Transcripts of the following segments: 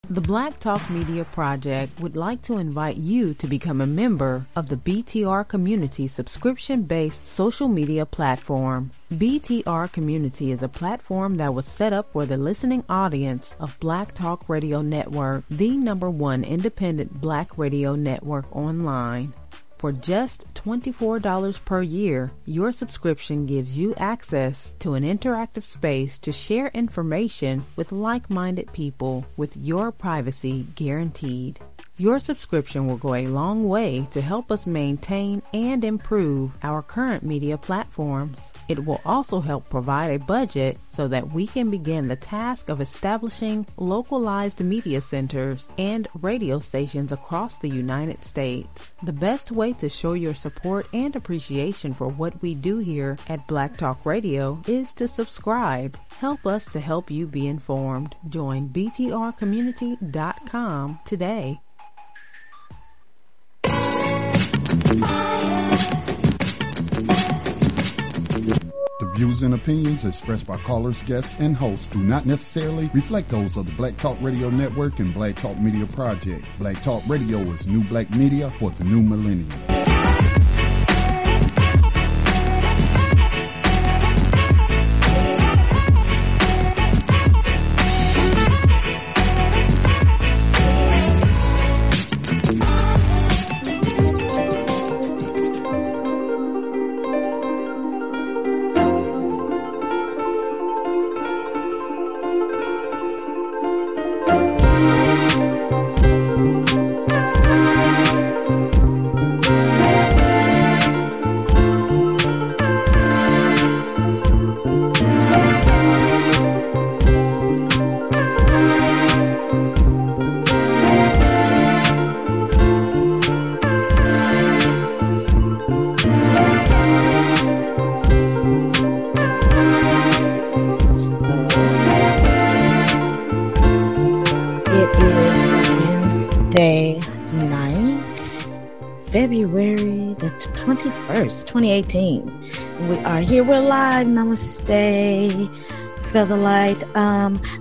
The Black Talk Media Project would like to invite you to become a member of the BTR Community subscription-based social media platform. BTR Community is a platform that was set up for the listening audience of Black Talk Radio Network, the #1 independent Black radio network online. For just $24 per year, your subscription gives you access to an interactive space to share information with like-minded people with your privacy guaranteed. Your subscription will go a long way to help us maintain and improve our current media platforms. It will also help provide a budget so that we can begin the task of establishing localized media centers and radio stations across the United States. The best way to show your support and appreciation for what we do here at Black Talk Radio is to subscribe. Help us to help you be informed. Join btrcommunity.com today. The views and opinions expressed by callers, guests, and hosts do not necessarily reflect those of the Black Talk Radio Network and Black Talk Media Project. Black Talk Radio is new black media for the new millennium. February the 21st, 2018. We are here. We're live. Namaste. Featherlight.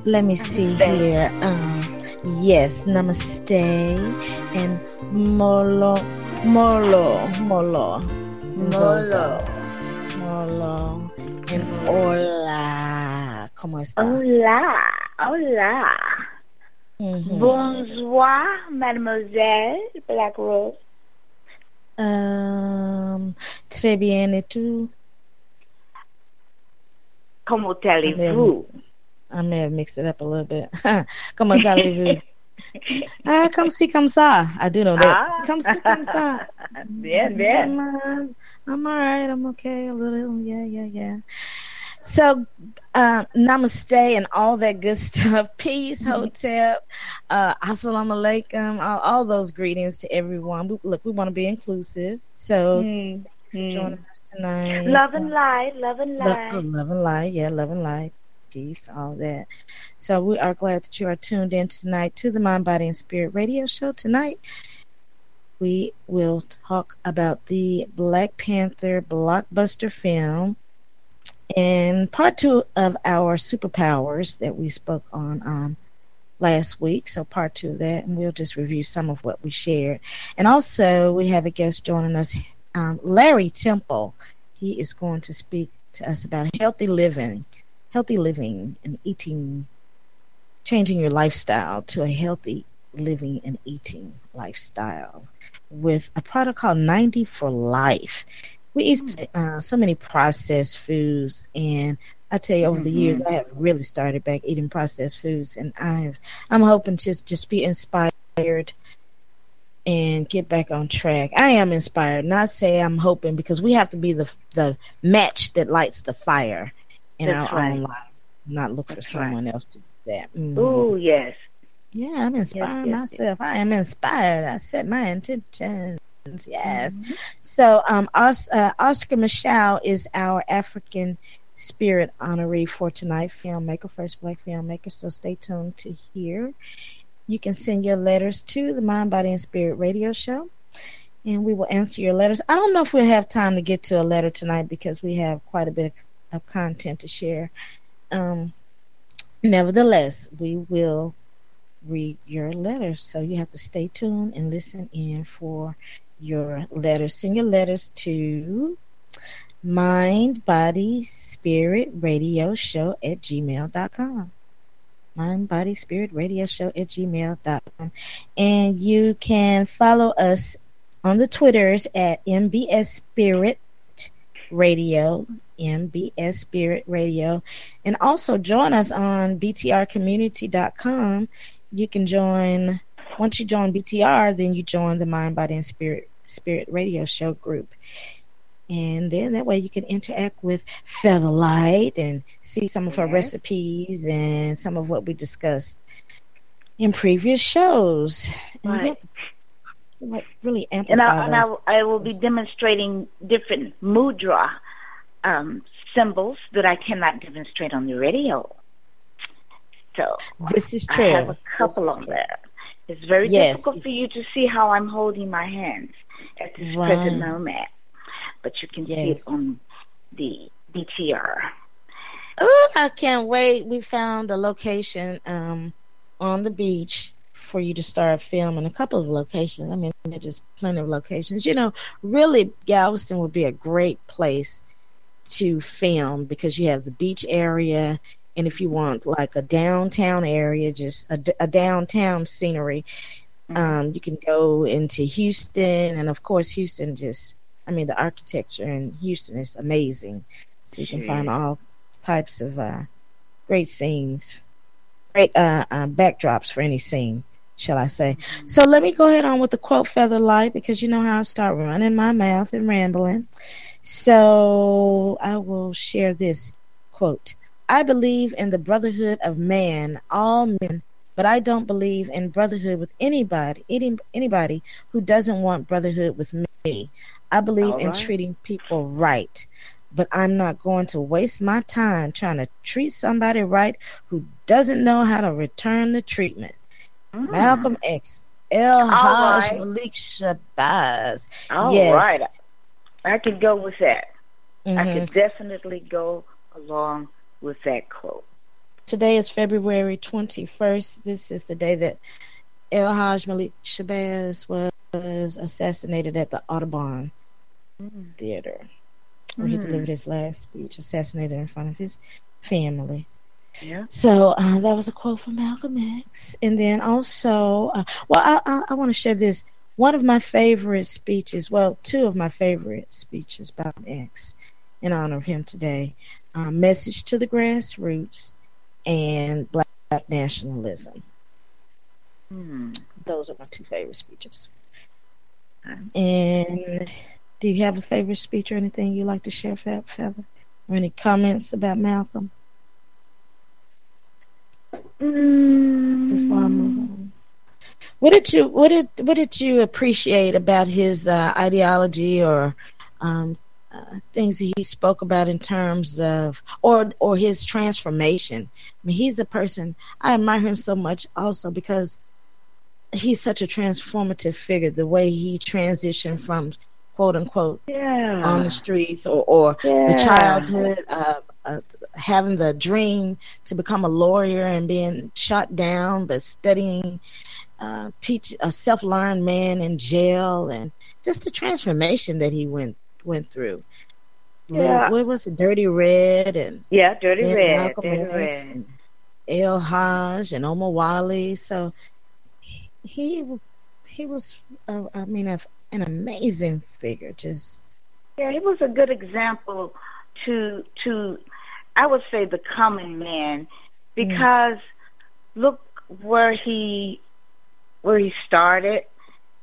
Let me see here. Yes, namaste. And molo. Zozo. Molo. And hola. ¿Cómo está? Hola. Mm-hmm. Bonsoir, mademoiselle Black Rose. Très bien, et tout? Comment allez-vous? I may have mixed it up a little bit. Comment allez-vous? Comme si, comme ça. I do know that. Comme si, comme ça. Bien. I'm all right. I'm okay. A little. Yeah. So, namaste and all that good stuff. Peace, hotel, assalamu alaikum, all those greetings to everyone. Look, we want to be inclusive. So, joining us tonight. Love and light. Love and light. Yeah, love and light. Peace, all that. So, we are glad that you are tuned in tonight to the Mind, Body, and Spirit radio show. Tonight, we will talk about the Black Panther blockbuster film. And part 2 of our superpowers that we spoke on last week. So part 2 of that, and we'll just review some of what we shared. And also, we have a guest joining us, Larry Temple. He is going to speak to us about healthy living and eating, changing your lifestyle to a healthy living and eating lifestyle with a product called 90 for Life. We eat so many processed foods, and I tell you, over the years, I have really started back eating processed foods, and I'm hoping to just be inspired and get back on track. I am inspired, not say I'm hoping, because we have to be the match that lights the fire in our own life, not look for someone else to do that. Oh, yes. Yeah, I'm inspiring myself. Yes. I am inspired. I set my intentions. Yes. So Oscar Micheaux is our African Spirit honoree for tonight, filmmaker, first Black filmmaker. So stay tuned to hear. You can send your letters to the Mind, Body, and Spirit radio show, and we will answer your letters. I don't know if we'll have time to get to a letter tonight because we have quite a bit of content to share. Nevertheless, we will read your letters. So you have to stay tuned and listen in for your letters. Send your letters to mindbodyspiritradioshow@gmail.com. mindbodyspiritradioshow@gmail.com. And you can follow us on the Twitters at MBS Spirit Radio, MBS Spirit Radio, and also join us on btrcommunity.com. You can join, once you join BTR, then you join the Mind, Body, and Spirit Radio Show group. And then that way you can interact with Featherlight and see some of her recipes and some of what we discussed in previous shows. And we have to really amplify those. I will be demonstrating different mudra symbols that I cannot demonstrate on the radio. So this is true. I have a couple of them. It's very difficult for you to see how I'm holding my hands at this present moment. But you can see it on the BTR. Oh, I can't wait. We found a location on the beach for you to start filming. A couple of locations. I mean, there's just plenty of locations. You know, really, Galveston would be a great place to film because you have the beach area, and if you want like a downtown area, just a downtown scenery, you can go into Houston, and of course, Houston just. I mean, the architecture in Houston is amazing. So you can find all types of great scenes, great backdrops for any scene, shall I say. So let me go ahead on with the quote, Featherlight, because you know how I start running my mouth and rambling. So I will share this quote. I believe in the brotherhood of man, all men, but I don't believe in brotherhood with anybody who doesn't want brotherhood with me. I believe in treating people right, but I'm not going to waste my time trying to treat somebody right who doesn't know how to return the treatment. Malcolm X, Hajj Malik Shabazz. All right. I could go with that. I could definitely go along with that quote. Today is February 21st. This is the day that Hajj Malik Shabazz was assassinated at the Audubon Theater, where he delivered his last speech, assassinated in front of his family. Yeah. So that was a quote from Malcolm X. And then also, I want to share this. One of my favorite speeches, two of my favorite speeches by X in honor of him today, Message to the Grassroots and Black Nationalism. Those are my two favorite speeches. And do you have a favorite speech or anything you like to share, Feather? Or any comments about Malcolm? Before I move on. What did you appreciate about his ideology or things that he spoke about in terms of or his transformation? I mean, he's a person, I admire him so much also because he's such a transformative figure. The way he transitioned from quote unquote on the streets or the childhood having the dream to become a lawyer and being shot down, but studying, teach a self-learned man in jail, and just the transformation that he went through. What was it? Dirty Red and Dirty Red, Malcolm X and El Hajj and Omar Wally. So he was, an amazing figure. Just he was a good example to I would say the common man, because look where he started,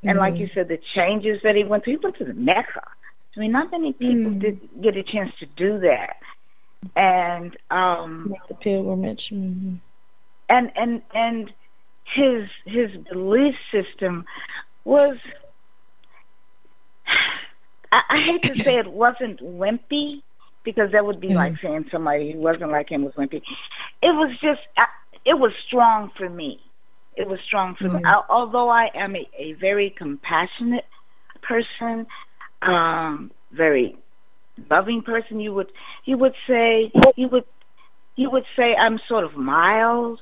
and like you said, the changes that he went through. He went to the Mecca. I mean, not many people did get a chance to do that, and the pilgrimage, and his belief system was. I hate to say it wasn't wimpy, because that would be like saying somebody who wasn't like him was wimpy. It was just, it was strong for me. It was strong for me. Although I am a very compassionate person, very loving person, you would say I'm sort of mild,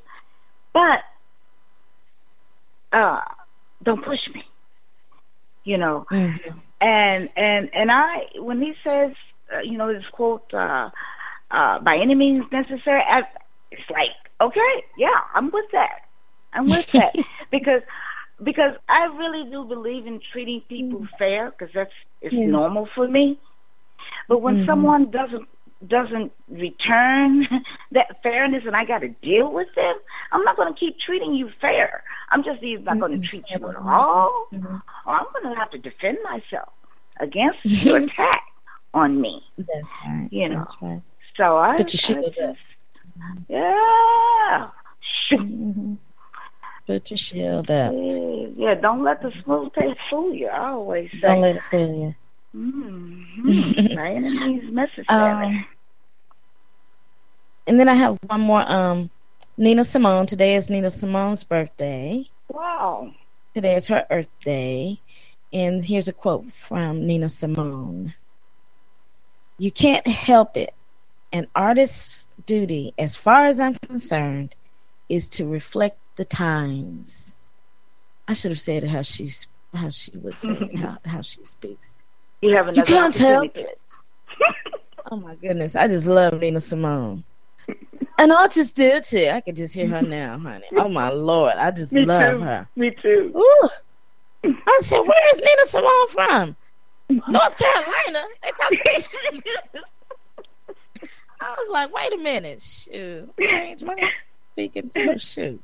but don't push me, you know. Mm-hmm. And I, when he says, his quote, by any means necessary, it's like, okay, yeah, I'm with that. I'm with that because I really do believe in treating people fair, because it's normal for me. But when someone doesn't return that fairness, and I got to deal with them, I'm not going to keep treating you fair. I'm just either not going to treat you at all, or I'm going to have to defend myself against your attack on me. That's right. That's right. So I put your shield up. Yeah. Put your shield up. Yeah, don't let the smooth taste fool you. I always say. Don't let it fool you. My enemy's necessary. And then I have one more. Nina Simone. Today is Nina Simone's birthday. Wow. Today is her Earth Day. And here's a quote from Nina Simone. You can't help it. An artist's duty, as far as I'm concerned, is to reflect the times. I should have said it how she would say it, how she speaks. You can't help it. Oh my goodness, I just love Nina Simone. An artist do too. I could just hear her now, honey. Oh my Lord, I just love her. Me too. Ooh. I said, where is Nina Simone from? North Carolina. They talking. I was like, wait a minute, shoot, change my speaking to shoot.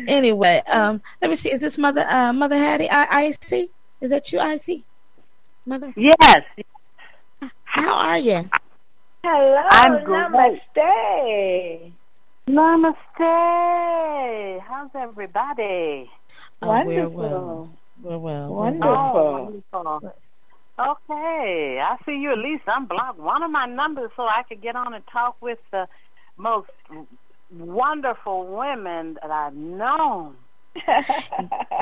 Anyway, let me see. Is this Mother Hattie? IC? Is that you, IC? Mother? Yes. How are you? Hello. I'm good. Namaste. Namaste. How's everybody? Wonderful. We're well. Wonderful. Okay, I see you. At least unblocked one of my numbers so I could get on and talk with the most wonderful women that I've known.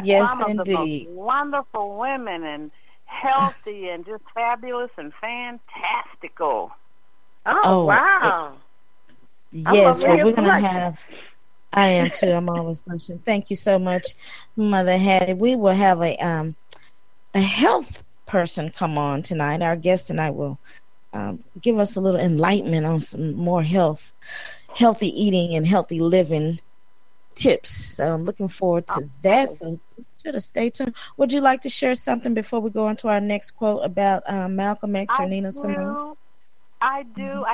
Yes, some indeed. Of the most wonderful women, and healthy and just fabulous and fantastical. Oh wow. Yes, well, we're going to have... I am too. I'm always blushing. Thank you so much, Mother Hattie. We will have a health person come on tonight. Our guest tonight will give us a little enlightenment on some more healthy eating and healthy living tips. So I'm looking forward to that. So sure to stay tuned. Would you like to share something before we go on to our next quote about Malcolm X or Nina Simone? I do.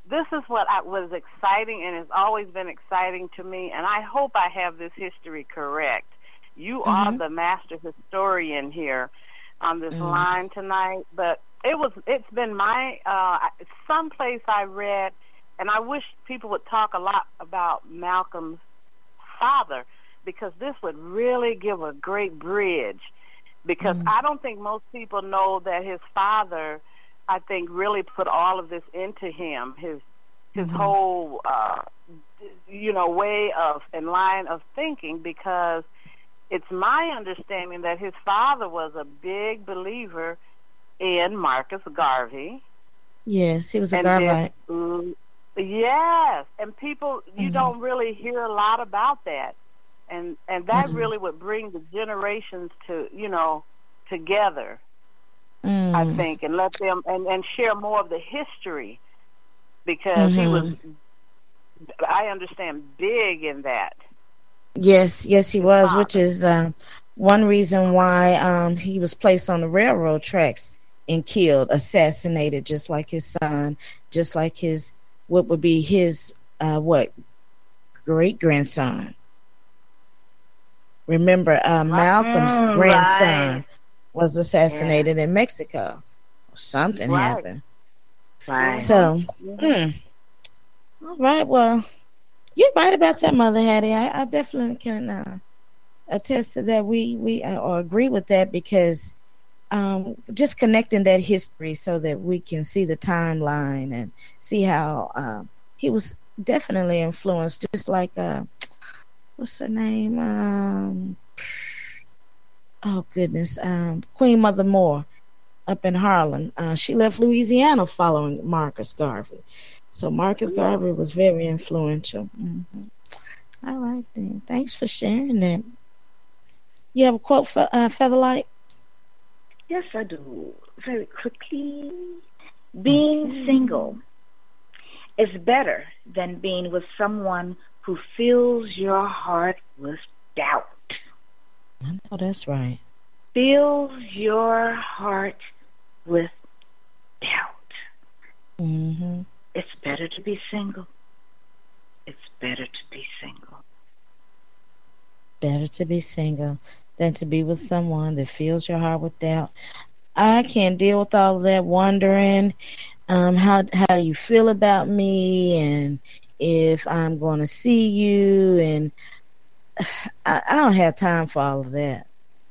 This is what was exciting, and has always been exciting to me, and I hope I have this history correct. You are the master historian here on this line tonight, but it's been my someplace I read, and I wish people would talk a lot about Malcolm's father, because this would really give a great bridge, because I don't think most people know that his father, I think, really put all of this into him, his whole way of and line of thinking, because it's my understanding that his father was a big believer in Marcus Garvey. Yes, he was a Garveyite. Yes, and people, you don't really hear a lot about that, and that really would bring the generations to together. I think, and let them and share more of the history, because he was, I understand, big in that. Yes, he was, which is one reason why he was placed on the railroad tracks and killed, assassinated, just like his son, just like what would be his great grandson. Remember, Malcolm's grandson was assassinated in Mexico. Something happened. Right. So, all right. Well, you're right about that, Mother Hattie. I definitely can attest to that. We agree with that, because just connecting that history so that we can see the timeline and see how he was definitely influenced, just like what's her name? Oh goodness, Queen Mother Moore up in Harlem. She left Louisiana following Marcus Garvey. So Marcus Garvey was very influential. All right, then. Thanks for sharing that. You have a quote for Featherlight? Yes, I do. Very quickly. Being single is better than being with someone who fills your heart with doubt. I know that's right. Fills your heart with doubt. Mm-hmm. It's better to be single. It's better to be single. Better to be single than to be with someone that fills your heart with doubt. I can't deal with all of that wondering how you feel about me and if I'm going to see you, and I don't have time for all of that.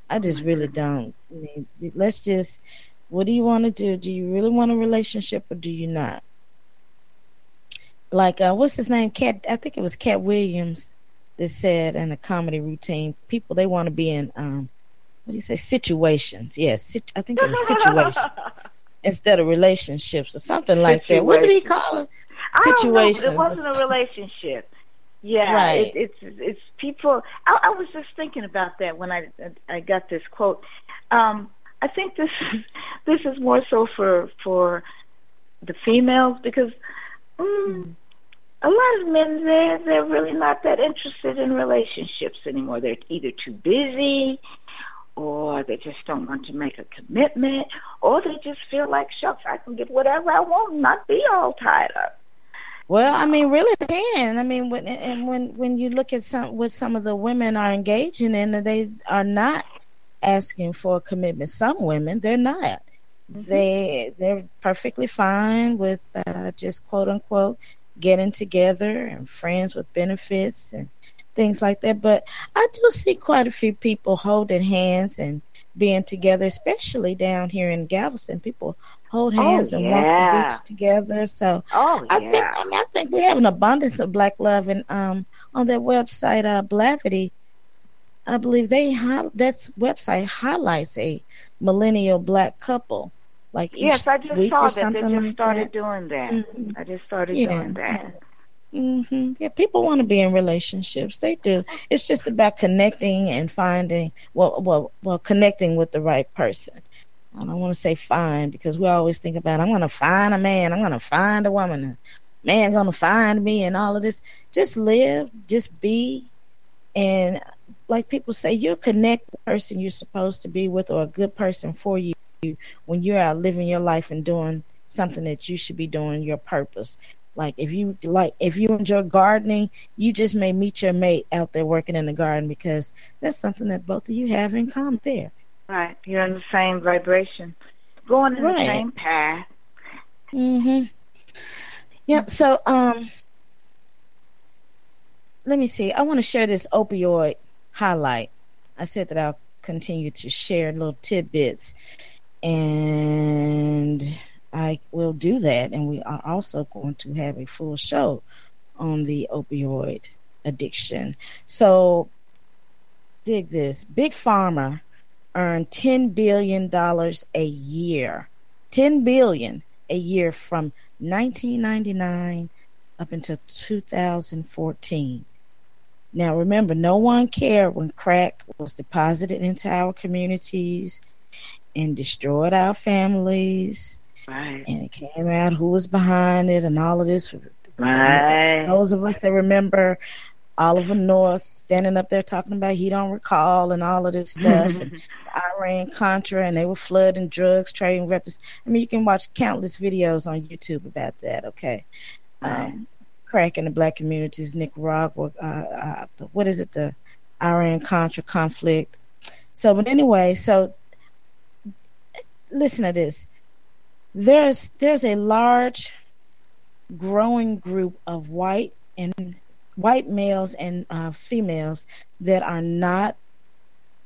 I just really don't. I mean, let's just, what do you want to do? Do you really want a relationship or do you not? Like, what's his name? I think it was Cat Williams that said in a comedy routine, people, they want to be in, what do you say, situations. Yes, I think it was situations instead of relationships or something like that. What did he call it? Situations. I don't know, but it wasn't a relationship. Yeah, right. It's people. I was just thinking about that when I got this quote. I think this is more so for the females, because a lot of men, they're really not that interested in relationships anymore. They're either too busy, or they just don't want to make a commitment, or they just feel like, shucks, I can get whatever I want and not be all tied up. Well, I mean, really can. I mean, when you look at what some of the women are engaging in, they are not asking for a commitment. Some women, they're not. Mm-hmm. They're perfectly fine with just quote unquote getting together and friends with benefits and things like that. But I do see quite a few people holding hands and being together, especially down here in Galveston. People hold hands and walk the beach together. So I think we have an abundance of black love. And on that website, Blavity, I believe that website highlights a millennial black couple. Like yes, I just saw that they just started doing that. Mm-hmm. I just started doing that. Yeah. Mm-hmm. Yeah, people want to be in relationships. They do. It's just about connecting and finding, connecting with the right person. I don't want to say find, because we always think about, I'm going to find a man, I'm going to find a woman, a man going to find me, and all of this. Just live, just be, and like people say, you'll connect the person you're supposed to be with, or a good person for you, when you're out living your life and doing something that you should be doing, your purpose. Like if you enjoy gardening, you just may meet your mate out there working in the garden, because that's something that both of you have in common there. Right. You're in the same vibration, going in the same path. Mm-hmm. Yep. So let me see. I want to share this opioid highlight. I said that I'll continue to share little tidbits, and I will do that. And we are also going to have a full show on the opioid addiction. So dig this. Big Pharma earned $10 billion a year. $10 billion a year from 1999 up until 2014. Now remember, no one cared when crack was deposited into our communities and destroyed our families. Right. And it came out who was behind it and all of this. Right. Those of us that remember Oliver North standing up there talking about he don't recall and all of this stuff, and Iran Contra, and they were flooding drugs, trading weapons. I mean, you can watch countless videos on YouTube about that. Okay. Crack in the black communities, Nicaragua, what is it, the Iran Contra conflict. So, but anyway, so listen to this. There's a large growing group of white males and females that are not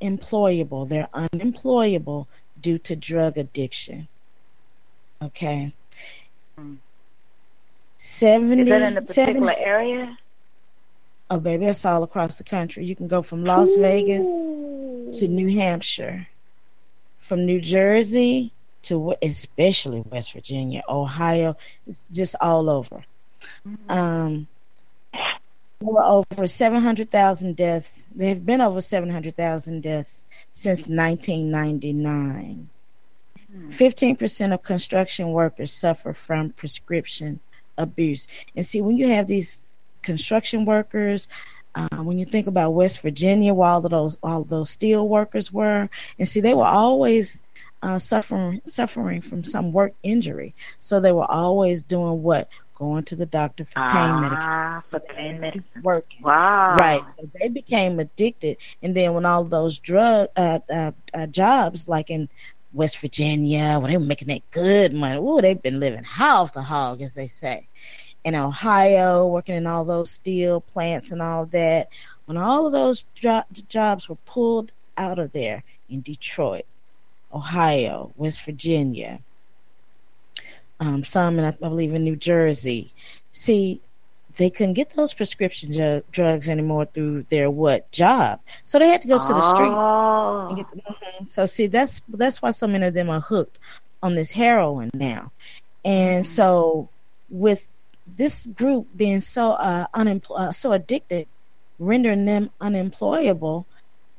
employable. They're unemployable due to drug addiction. Okay. 70. Is that in a particular area? Oh, baby, that's all across the country. You can go from Las Vegas to New Hampshire, from New Jersey to especially West Virginia, Ohio. It's just all over. There were over 700,000 deaths. There have been over 700,000 deaths since 1999. 15% of construction workers suffer from prescription abuse. And see, when you have these construction workers, when you think about West Virginia, where all those steel workers were, and see, they were always suffering from some work injury. So they were always doing what? Going to the doctor for pain medication. For pain medicine. Working. Wow. Right. So they became addicted. And then when all those jobs, like in West Virginia, when they were making that good money, they've been living high off the hog, as they say. In Ohio, working in all those steel plants and all that. When all of those jobs were pulled out of there in Detroit, Ohio, West Virginia, some, I believe, in New Jersey. See, they couldn't get those prescription drugs anymore through their job. So they had to go to the streets. And get So see, that's why so many of them are hooked on this heroin now. And so with this group being so addicted, rendering them unemployable,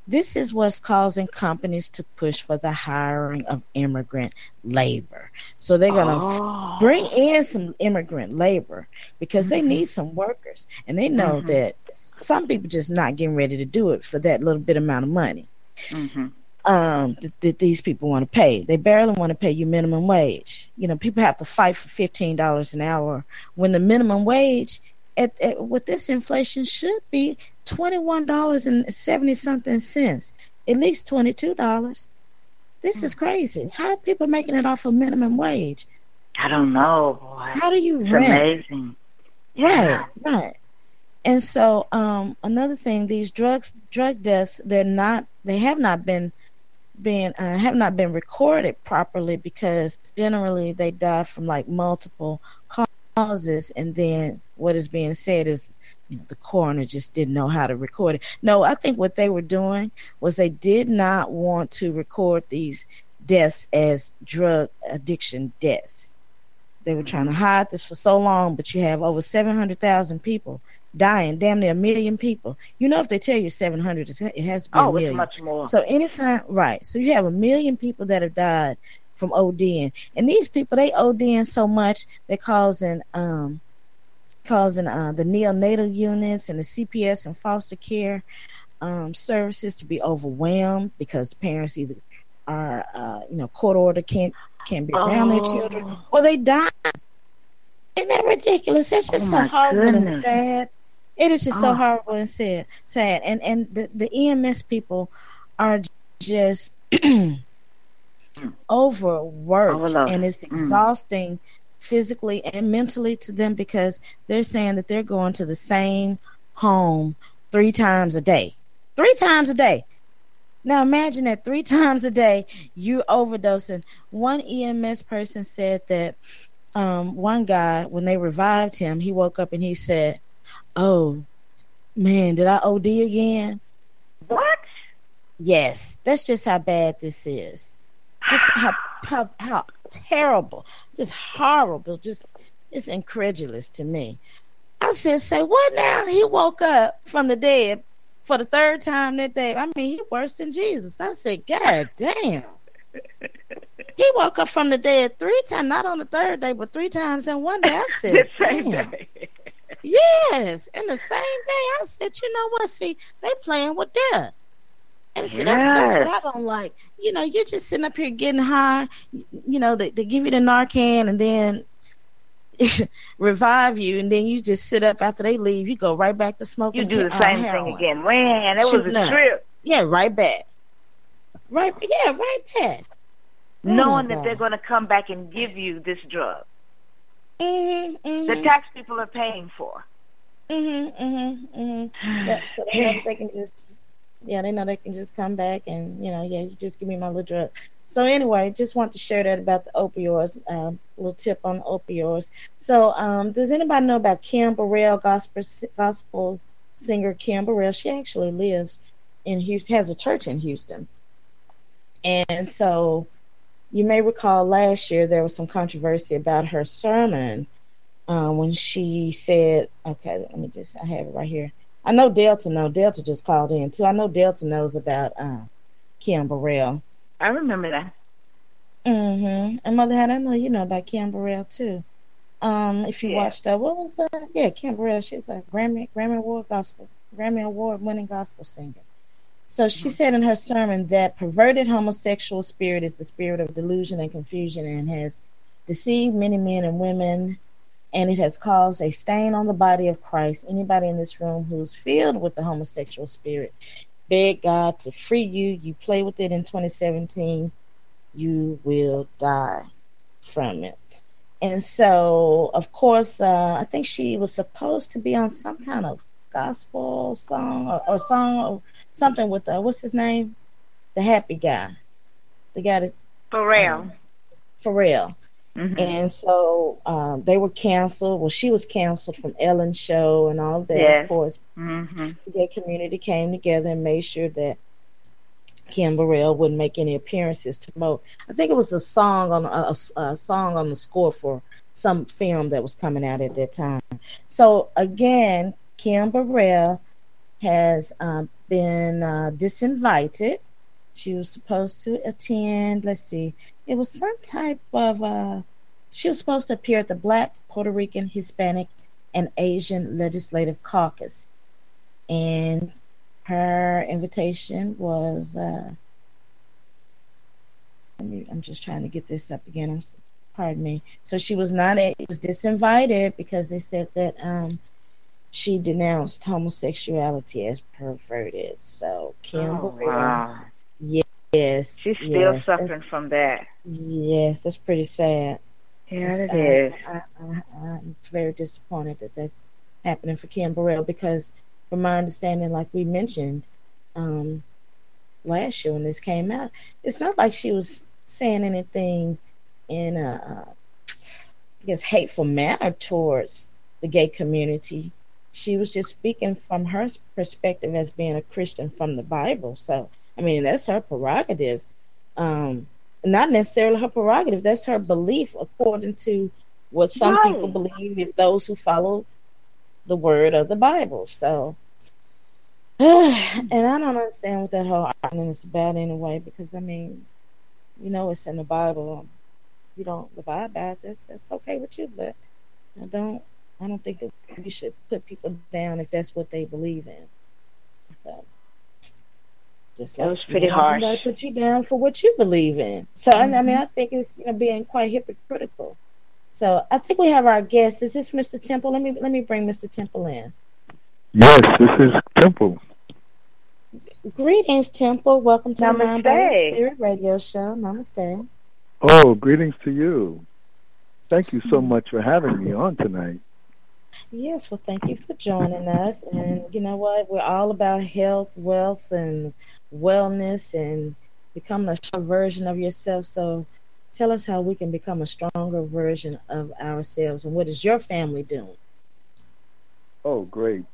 this is what's causing companies to push for the hiring of immigrant labor. So they're going to bring in some immigrant labor because they need some workers. And they know that some people just not getting ready to do it for that little bit amount of money that these people want to pay. They barely want to pay you minimum wage. You know, people have to fight for $15 an hour when the minimum wage with this inflation should be $21.70 cents, at least $22. This is crazy. How are people making it off of minimum wage? I don't know, boy. How do you it's rent? Amazing. Yeah. Right. And so another thing, these drug deaths, they have not been recorded properly because generally they die from like multiple causes, and then what is being said is the coroner just didn't know how to record it. No, I think what they were doing was they did not want to record these deaths as drug addiction deaths. They were trying to hide this for so long, but you have over 700,000 people dying, damn near 1 million people. You know, if they tell you 700, it has to be 1 million. It's much more. So anytime, right. So you have 1 million people that have died from ODing. And these people, they ODing so much, they're causing the neonatal units and the CPS and foster care services to be overwhelmed because the parents either are, court order can't be around their children, or they die. Isn't that ridiculous? It's just so horrible and sad. It is just so horrible and sad. And the EMS people are just overworked, and it's exhausting physically and mentally to them because they're saying that they're going to the same home 3 times a day. 3 times a day. Now imagine that 3 times a day you're overdosing. One EMS person said that one guy, when they revived him, he woke up and he said, "Oh man, did I OD again?" What? Yes, that's just how bad this is. Just how terrible, just horrible, just it's incredulous to me. I said, "Say what now?" He woke up from the dead for the 3rd time that day. I mean, he's worse than Jesus. I said, "God damn." He woke up from the dead 3 times, not on the 3rd day, but 3 times in one day. I said, the same day. Yes, in the same day. I said, you know what? See, they playing with death. And see, that's what I don't like. You know, you're just sitting up here getting high. You know, they give you the Narcan and then revive you, and then you just sit up after they leave. You go right back to smoking. You do the same thing again. Man, it was a trip. Yeah, right back. Right back. Knowing that they're going to come back and give you this drug. The tax people are paying for. Yep, so they know they can just, they know they can just come back and, you just give me my little drug. So anyway, just want to share that about the opioids, little tip on the opioids. So does anybody know about Kim Burrell, gospel singer Kim Burrell? She actually lives in Houston, has a church in Houston. And so you may recall last year there was some controversy about her sermon when she said, okay, let me just, I have it right here. I know Delta know. Delta just called in too. I know Delta knows about Kim Burrell. I remember that. And Mother Hat, I know you know about Kim Burrell too. If you watched that, what was that? Yeah, Kim Burrell. She's a Grammy Award winning gospel singer. So she said in her sermon that perverted homosexual spirit is the spirit of delusion and confusion and has deceived many men and women, and it has caused a stain on the body of Christ. Anybody in this room who's filled with the homosexual spirit, beg God to free you. You play with it in 2017, you will die from it. And so, of course, I think she was supposed to be on some kind of gospel song or song or something with what's his name? The happy guy. The guy that Pharrell. Pharrell. And so they were canceled. Well, she was canceled from Ellen's show and all of that. Yes. Of course, the gay community came together and made sure that Kim Burrell wouldn't make any appearances to promote. I think it was a song on a song on the score for some film that was coming out at that time. So again, Kim Burrell has been disinvited. She was supposed to attend. Let's see, it was some type of. She was supposed to appear at the Black, Puerto Rican, Hispanic, and Asian Legislative Caucus, and her invitation was. I'm just trying to get this up again. Pardon me. So she was not. Was disinvited because they said that she denounced homosexuality as perverted. So Kim Burrell. Wow. Yes. She's still suffering from that. Yes, that's pretty sad. Yeah, it is. I'm very disappointed that that's happening for Kim Burrell because, from my understanding, like we mentioned last year when this came out, it's not like she was saying anything in I guess, hateful manner towards the gay community. She was just speaking from her perspective as being a Christian from the Bible. So, I mean, that's her prerogative. Not necessarily her prerogative. That's her belief according to what some people believe, if those who follow the word of the Bible. So, and I don't understand what that whole argument is about anyway, because, I mean, you know, it's in the Bible. You don't abide by it, that's okay with you, but I don't think that we should put people down if that's what they believe in. So, just that was pretty harsh. Somebody put you down for what you believe in. So, I mean, I think it's being quite hypocritical. So, I think we have our guest. Is this Mr. Temple? Let me bring Mr. Temple in. Yes, this is Temple. Greetings, Temple. Welcome to the Mind, Body, and Spirit Radio Show. Namaste. Oh, greetings to you. Thank you so much for having me on tonight. Yes, well, thank you for joining us. And you know what? We're all about health, wealth, and wellness and becoming a stronger version of yourself. So tell us how we can become a stronger version of ourselves. And what is your family doing? Oh, great.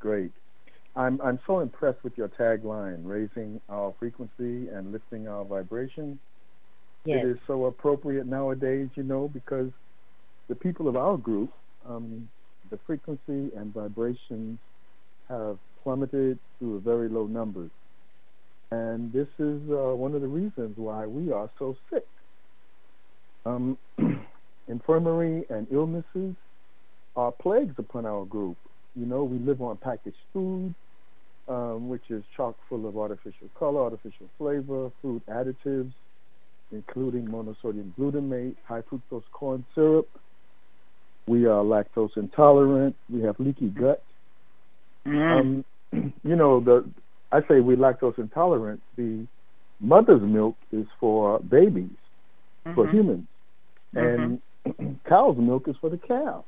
I'm so impressed with your tagline, raising our frequency and lifting our vibration. Yes. It is so appropriate nowadays, because the people of our group, the frequency and vibrations have plummeted to a very low numbers. And this is one of the reasons why we are so sick. Infirmary and illnesses are plagues upon our group. We live on packaged food, which is chock full of artificial color, artificial flavor, food additives, including monosodium glutamate, high fructose corn syrup. We are lactose intolerant. We have leaky gut. I say we're lactose intolerant. The mother's milk is for babies, for humans, and cow's milk is for the calf.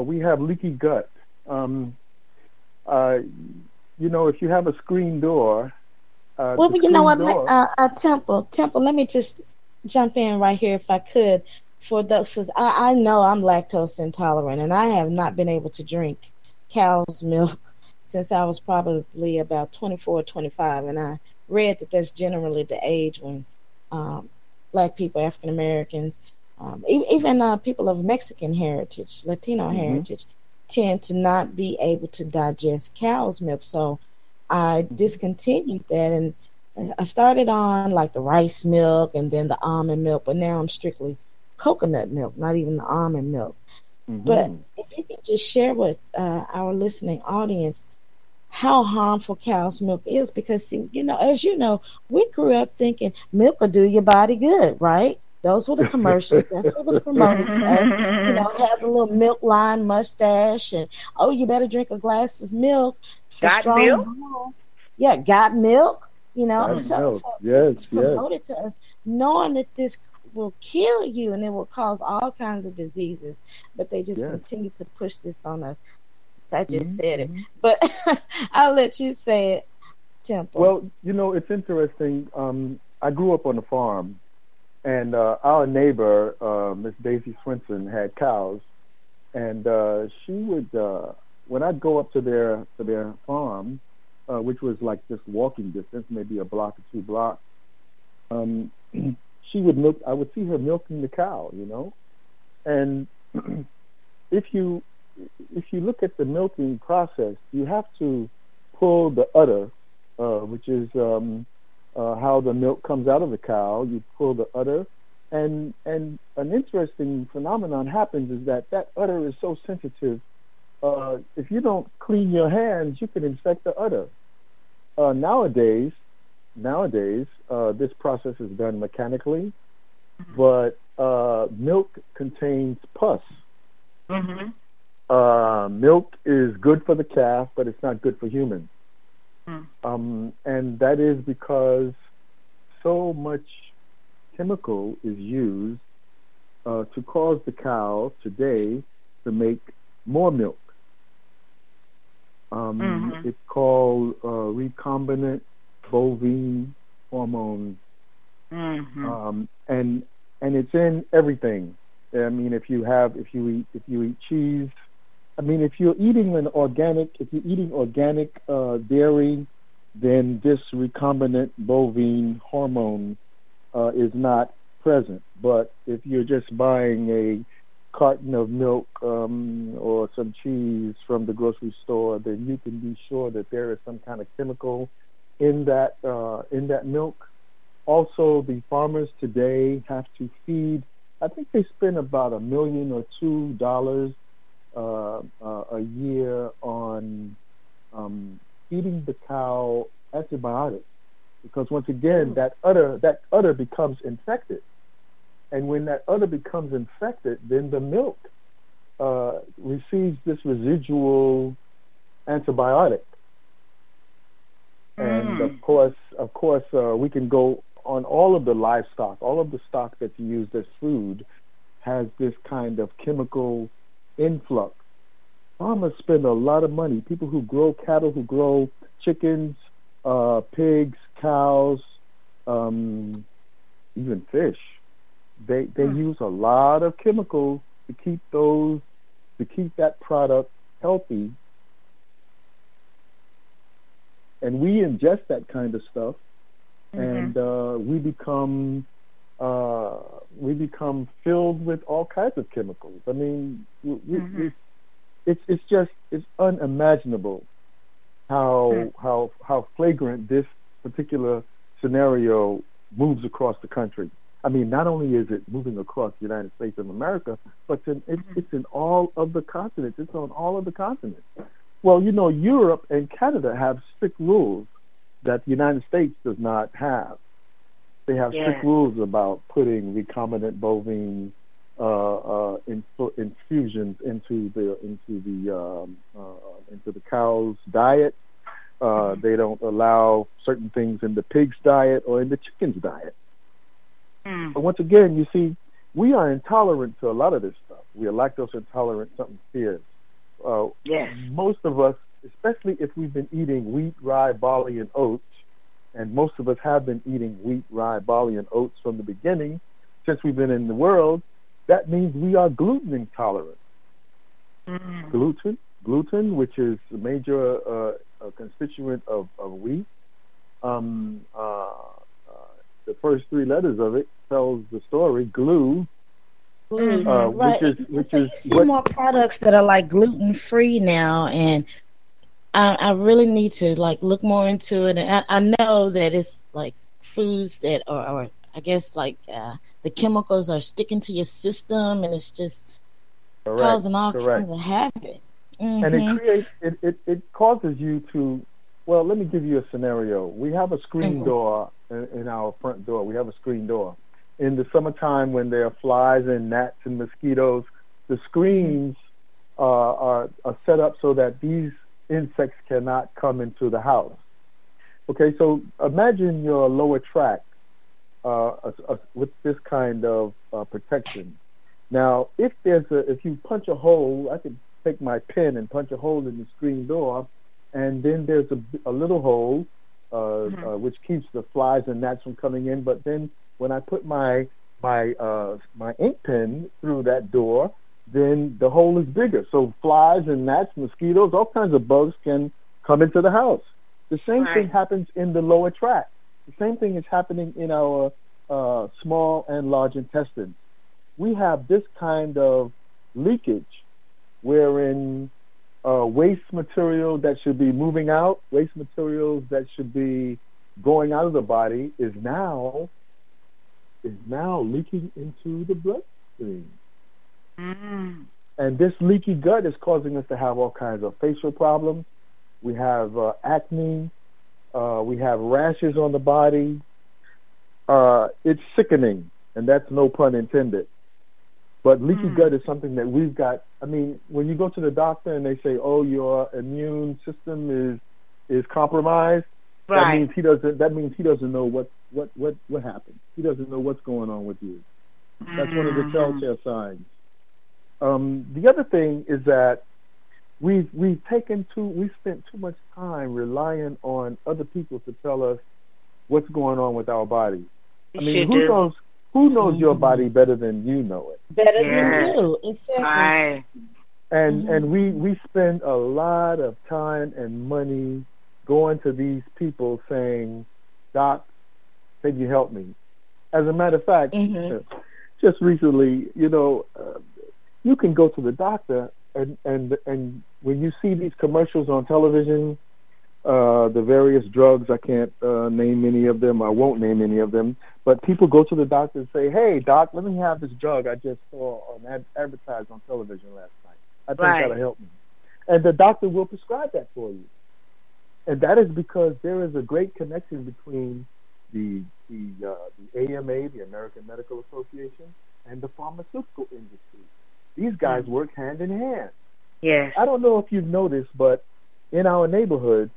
We have leaky gut. If you have a screen door. Well, you know what, Temple, let me just jump in right here if I could. For those, because I know I'm lactose intolerant, and I have not been able to drink cow's milk since I was probably about 24 or 25, and I read that that's generally the age when Black people, African Americans, Even people of Mexican heritage, Latino heritage, tend to not be able to digest cow's milk. So I discontinued that, and I started on like the rice milk and then the almond milk, but now I'm strictly coconut milk, not even the almond milk. But if you can just share with our listening audience how harmful cow's milk is, because see, as you know, we grew up thinking milk will do your body good, right? Those were the commercials. That's what was promoted to us. Have the little milk line mustache, and oh, you better drink a glass of milk for Got strong milk? bone. Yeah, got milk. Got So milk. Yes, it's yes. promoted to us, knowing that this will kill you and it will cause all kinds of diseases, but they just Yes. continue to push this on us. I just said it, but I'll let you say it, Temple. Well, it's interesting. I grew up on a farm, and our neighbor, Miss Daisy Swinson, had cows, and she would, when I'd go up to their farm, which was like just walking distance, maybe a block or 2 blocks, she would milk. I would see her milking the cow, and if you look at the milking process, you have to pull the udder, which is how the milk comes out of the cow. You pull the udder, and an interesting phenomenon happens is that udder is so sensitive. If you don't clean your hands, you can infect the udder. Nowadays, this process is done mechanically, but milk contains pus. Milk is good for the calf, but it's not good for humans. And that is because so much chemical is used to cause the cow today to make more milk. It's called recombinant bovine hormone, and it's in everything. I mean, if you eat cheese, I mean, if you're eating organic dairy, then this recombinant bovine hormone is not present. But if you're just buying a carton of milk or some cheese from the grocery store, then you can be sure that there is some kind of chemical in that milk. Also, the farmers today have to feed. I think they spend about $1 million or $2 a year on feeding the cow antibiotics, because once again that udder becomes infected, and when that udder becomes infected, then the milk receives this residual antibiotic, and of course we can go on all of the livestock, all of the stock that's used as food has this kind of chemical influx. Farmers spend a lot of money. People who grow cattle, who grow chickens, pigs, cows, even fish, they use a lot of chemicals to keep that product healthy. And we ingest that kind of stuff, and we become filled with all kinds of chemicals. I mean, it's unimaginable how flagrant this particular scenario moves across the country. I mean, not only is it moving across the United States of America, but it's in all of the continents. It's on all of the continents. Well, Europe and Canada have strict rules that the United States does not have. They have strict rules about putting recombinant bovine infusions into the cow's diet. They don't allow certain things in the pig's diet or in the chicken's diet. But once again, you see, we are intolerant to a lot of this stuff. We are lactose intolerant, something fierce. Most of us, especially if we've been eating wheat, rye, barley, and oats, and most of us have been eating wheat, rye, barley, and oats from the beginning, since we've been in the world, that means we are gluten intolerant. Gluten, which is a major constituent of wheat, the first 3 letters of it tells the story, glue, Gluten, right? which So is you see what. more products that are like gluten free now, and I really need to like look more into it. And I know that it's like foods that are I guess like the chemicals are sticking to your system, and it's just Correct, causing all correct. kinds of havoc. And it Mm-hmm. creates it causes you to. Well, let me give you a scenario. We have a screen Mm-hmm. door in our front door. We have a screen door. In the summertime, when there are flies and gnats and mosquitoes, the screens are set up so that these insects cannot come into the house. Okay, so imagine your lower tract with this kind of protection. Now, if you punch a hole, I could take my pen and punch a hole in the screen door, and then there's a little hole which keeps the flies and gnats from coming in. But then when I put my ink pen through that door, then the hole is bigger. So flies and gnats, mosquitoes, all kinds of bugs can come into the house. The same thing happens in the lower tract. The same thing is happening in our small and large intestines. We have this kind of leakage wherein waste material that should be moving out, waste materials that should be going out of the body is now leaking into the bloodstream. And this leaky gut is causing us to have all kinds of facial problems. We have acne. We have rashes on the body. It's sickening, and that's no pun intended. But leaky gut is something that we've got. I mean, when you go to the doctor and they say, "Oh, your immune system is compromised," that means he doesn't know what happened. He doesn't know what's going on with you. That's one of the telltale signs. The other thing is that we spent too much time relying on other people to tell us what's going on with our body. I mean, who knows your body better than you know it? Better than you, exactly. Right. And we spend a lot of time and money going to these people saying, "Doc, can you help me?" As a matter of fact, just recently, you can go to the doctor and when you see these commercials on television, the various drugs, I can't name any of them. I won't name any of them. But people go to the doctor and say, "Hey, doc, let me have this drug I just saw advertised on television last night. I think that'll help me." And the doctor will prescribe that for you. And that is because there is a great connection between the AMA, the American Medical Association, and the pharmaceutical industry. These guys work hand in hand. Yes. I don't know if you've noticed, but in our neighborhoods,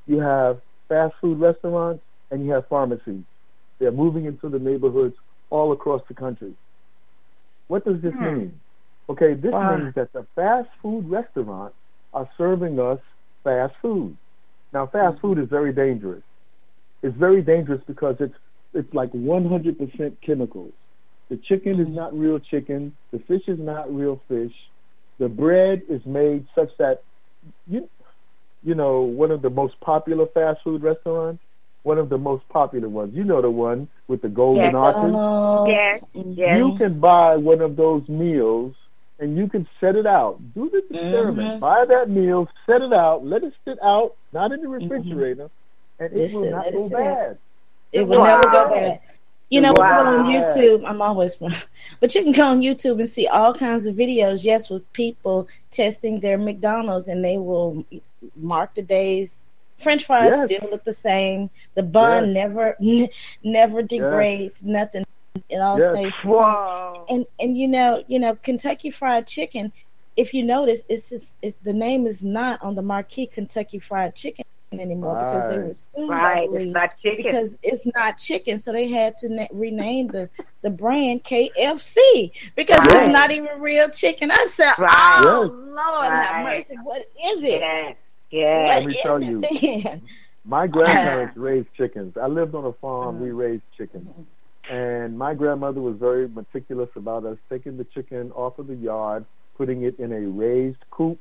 you have fast food restaurants and you have pharmacies. They're moving into the neighborhoods all across the country. What does this mean? Okay, this means that the fast food restaurants are serving us fast food. Now, fast food is very dangerous. It's very dangerous because it's like 100% chemicals. The chicken is not real chicken. The fish is not real fish. The bread is made such that, one of the most popular fast food restaurants, one of the most popular ones, the one with the golden arches. Yes. You can buy one of those meals and you can set it out. Do this experiment. Buy that meal, set it out, let it sit out, not in the refrigerator, and it will not go bad. It will never go bad. You know, we go on YouTube. I'm always wrong. But you can go on YouTube and see all kinds of videos, yes, with people testing their McDonald's, and they will mark the days. French fries still look the same. The bun never degrades, nothing. It all stays the same. And you know, Kentucky Fried Chicken, if you notice, it's the name is not on the marquee Kentucky Fried Chicken anymore because they were sued, I believe, it's not chicken. because it's not chicken, so they had to rename the brand KFC because it's not even real chicken. I said, Lord have mercy, what is it? Let me tell you, my grandparents raised chickens. I lived on a farm. We raised chickens. And my grandmother was very meticulous about us taking the chicken off of the yard, putting it in a raised coop,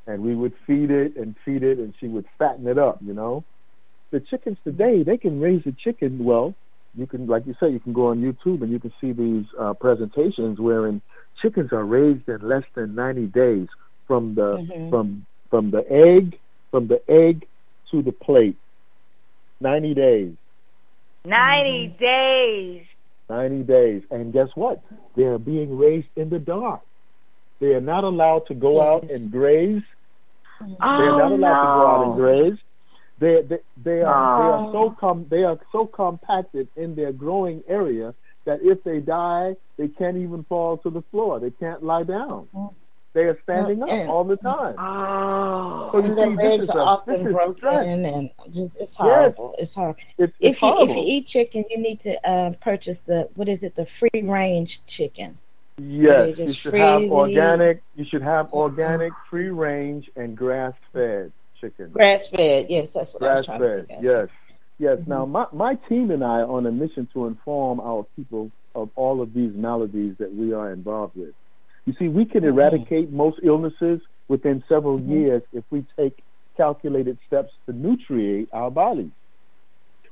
and we would feed it, and she would fatten it up, The chickens today, they can raise a chicken. Well, you can, like you say, you can go on YouTube and you can see these presentations wherein chickens are raised in less than 90 days from the from the egg to the plate. 90 days. 90 days. 90 days. And guess what? They're being raised in the dark. They are not allowed to go out and graze. Oh, They're not allowed to go out and graze. They are so compacted in their growing area that if they die, they can't even fall to the floor. They can't lie down. They are standing up all the time. Oh, so you and their see, legs are often broken, and it's horrible. It's horrible. If you eat chicken, you need to purchase the free range chicken. Yes, you should have organic. You should have organic, free range, and grass fed chicken. Grass fed, yes, that's what I was trying to think of. Yes. Now, my team and I are on a mission to inform our people of all of these maladies that we are involved with. You see, we can eradicate most illnesses within several years if we take calculated steps to nutriate our bodies.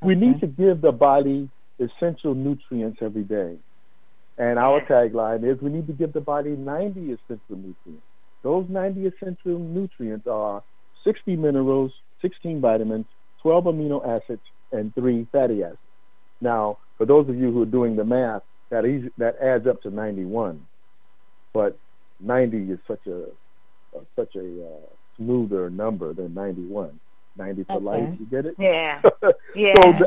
We need to give the body essential nutrients every day. And our tagline is we need to give the body 90 essential nutrients. Those 90 essential nutrients are 60 minerals, 16 vitamins, 12 amino acids, and 3 fatty acids. Now, for those of you who are doing the math, that adds up to 91. But 90 is such a smoother number than 91. 90 for life, you get it? Yeah. So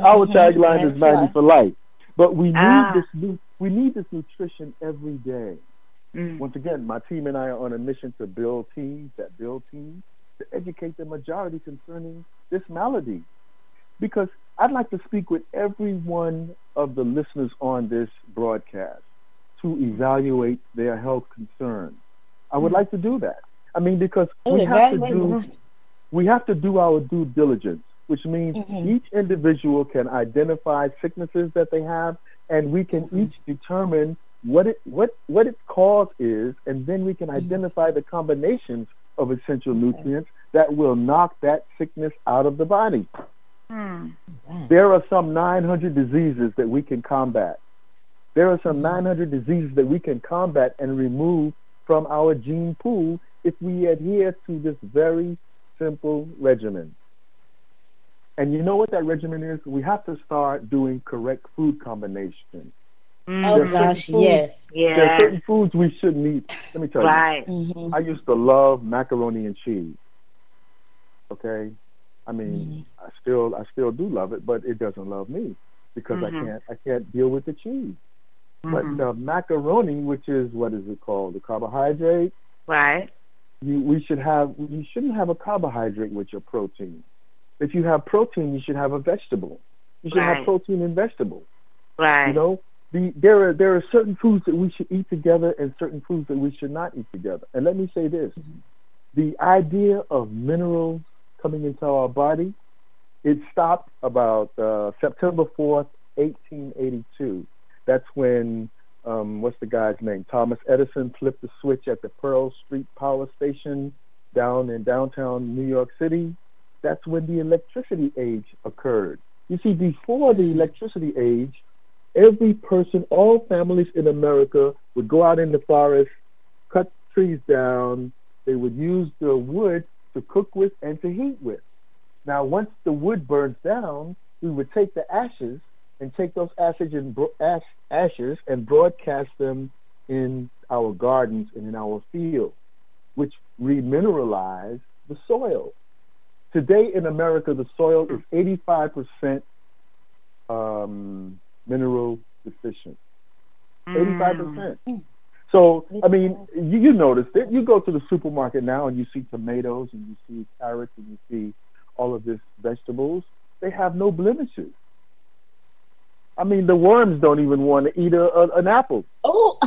our tagline is 90 for life. But we need this nutrition every day. Once again, my team and I are on a mission to build teams to educate the majority concerning this malady. Because I'd like to speak with every one of the listeners on this broadcast to evaluate their health concerns. I would like to do that. I mean, because we have to do our due diligence, which means each individual can identify sicknesses that they have, and we can each determine what its cause is, and then we can identify the combinations of essential nutrients that will knock that sickness out of the body. There are some 900 diseases that we can combat. There are some 900 diseases that we can combat and remove from our gene pool if we adhere to this very simple regimen. And you know what that regimen is? We have to start doing correct food combinations. Oh, gosh, yes. There are certain foods we shouldn't eat. Let me tell you. I used to love macaroni and cheese. Okay? I mean, I still do love it, but it doesn't love me because I can't deal with the cheese. But the macaroni, which is, what is it called? The carbohydrate. Right. You shouldn't have a carbohydrate with your protein. If you have protein, you should have a vegetable. You should have protein and vegetable. Right. You know, there are certain foods that we should eat together and certain foods that we should not eat together. And let me say this. The idea of minerals coming into our body, it stopped about September 4th, 1882. That's when, what's the guy's name? Thomas Edison flipped the switch at the Pearl Street Power Station down in downtown New York City. That's when the electricity age occurred. You see, before the electricity age, every person, all families in America would go out in the forest, cut trees down. They would use the wood to cook with and to heat with. Now, once the wood burns down, we would take the ashes and take those ashes and broadcast them in our gardens and in our fields, which remineralize the soil. Today in America, the soil is 85% mineral deficient. 85%. So, I mean, you notice that you go to the supermarket now and you see tomatoes and you see carrots and you see all of these vegetables. They have no blemishes. I mean, the worms don't even want to eat an apple. Oh,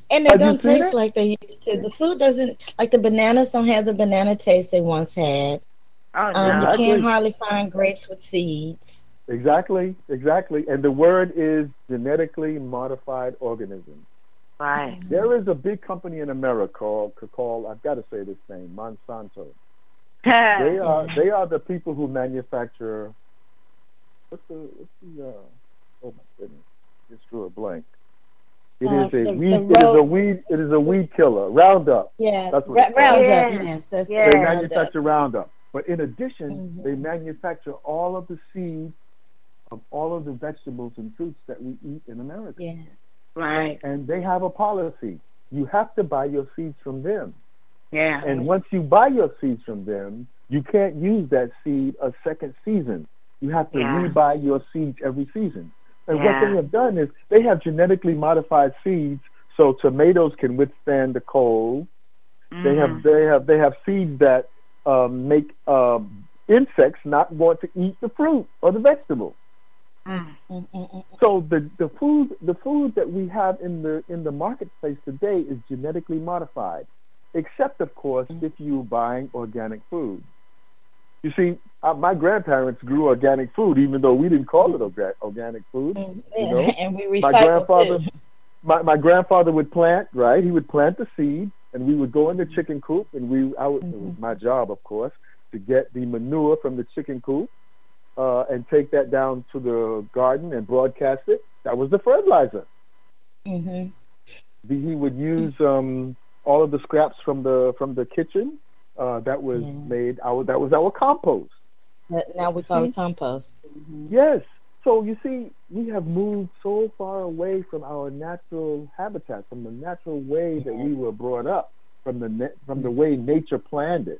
and they don't taste like they used to. The food doesn't, like the bananas don't have the banana taste they once had. Oh, no. You can't hardly find grapes with seeds. Exactly. And the word is genetically modified organisms. Right. There is a big company in America called I've got to say this name, Monsanto. They are the people who manufacture. What's the oh my goodness, just drew a blank. It is a the weed. It is road. a weed. It is a weed killer. Roundup. Yeah, That's what it's called. Roundup. Yes, Yes, that's They it. yes. Roundup. manufacture Roundup, but in addition, Mhm. they manufacture all of the seeds of all of the vegetables and fruits that we eat in America. Yeah. Right. And they have a policy. You have to buy your seeds from them. Yeah. And once you buy your seeds from them, you can't use that seed a second season. You have to Yeah. rebuy your seeds every season. And what Yeah. they have done is they have genetically modified seeds so tomatoes can withstand the cold. They Mhm. have seeds that make insects not want to eat the fruit or the vegetable. Mm. So the food that we have in the marketplace today is genetically modified, except of course if you're buying organic food. You see, my grandparents grew organic food, even though we didn't call it organic food. Yeah. You know, And we my recycle grandfather, too. my grandfather would plant, right? He would plant the seed, and we would go in the chicken coop, and it was my job, of course, to get the manure from the chicken coop and take that down to the garden and broadcast it. That was the fertilizer. Mhm. He would use all of the scraps from the kitchen. That was that was our compost. Now we call it compost. Yes. So you see, we have moved so far away from our natural habitat, from the natural way that we were brought up, from the way nature planned it.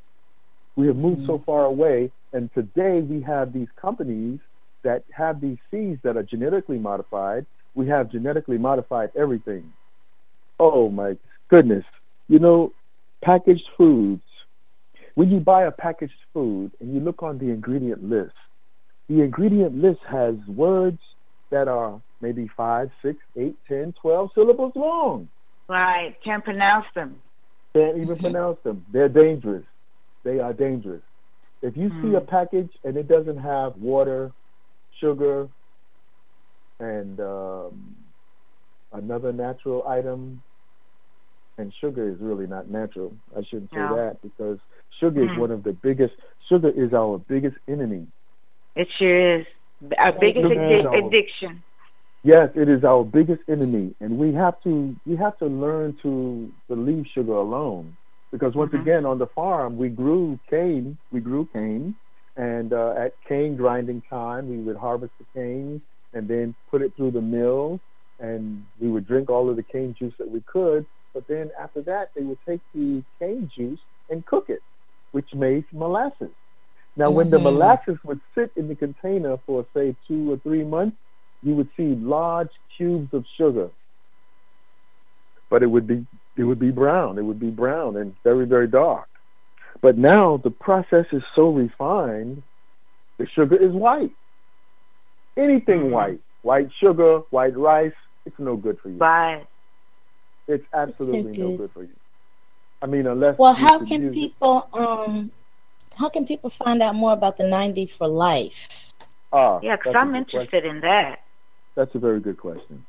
We have moved so far away, and today we have these companies that have these seeds that are genetically modified. We have genetically modified everything. Oh my goodness. You know, packaged foods. When you buy a packaged food and you look on the ingredient list, the ingredient list has words that are maybe 5, 6, 8, 10, 12 syllables long. Right. Can't pronounce them. Can't even pronounce them. They're dangerous. They are dangerous. If you see a package and it doesn't have water, sugar, and another natural item, and sugar is really not natural. I shouldn't say that because sugar is one of the biggest. Sugar is our biggest enemy. It sure is. Our biggest addiction. Yes, it is our biggest enemy, and we have to learn to leave sugar alone. Because once again, on the farm, we grew cane, and at cane grinding time, we would harvest the cane and then put it through the mill, and we would drink all of the cane juice that we could. But then after that, they would take the cane juice and cook it, which made molasses. Now, when the molasses would sit in the container for, say, 2 or 3 months, you would see large cubes of sugar. But it would be brown. It would be brown and very, very dark. But now the process is so refined, the sugar is white. Anything white. White sugar, white rice, it's no good for you. Right. It's absolutely no good for you. I mean, unless how can people find out more about the 90 for life? Yeah, because I'm interested in that. That's a very good question.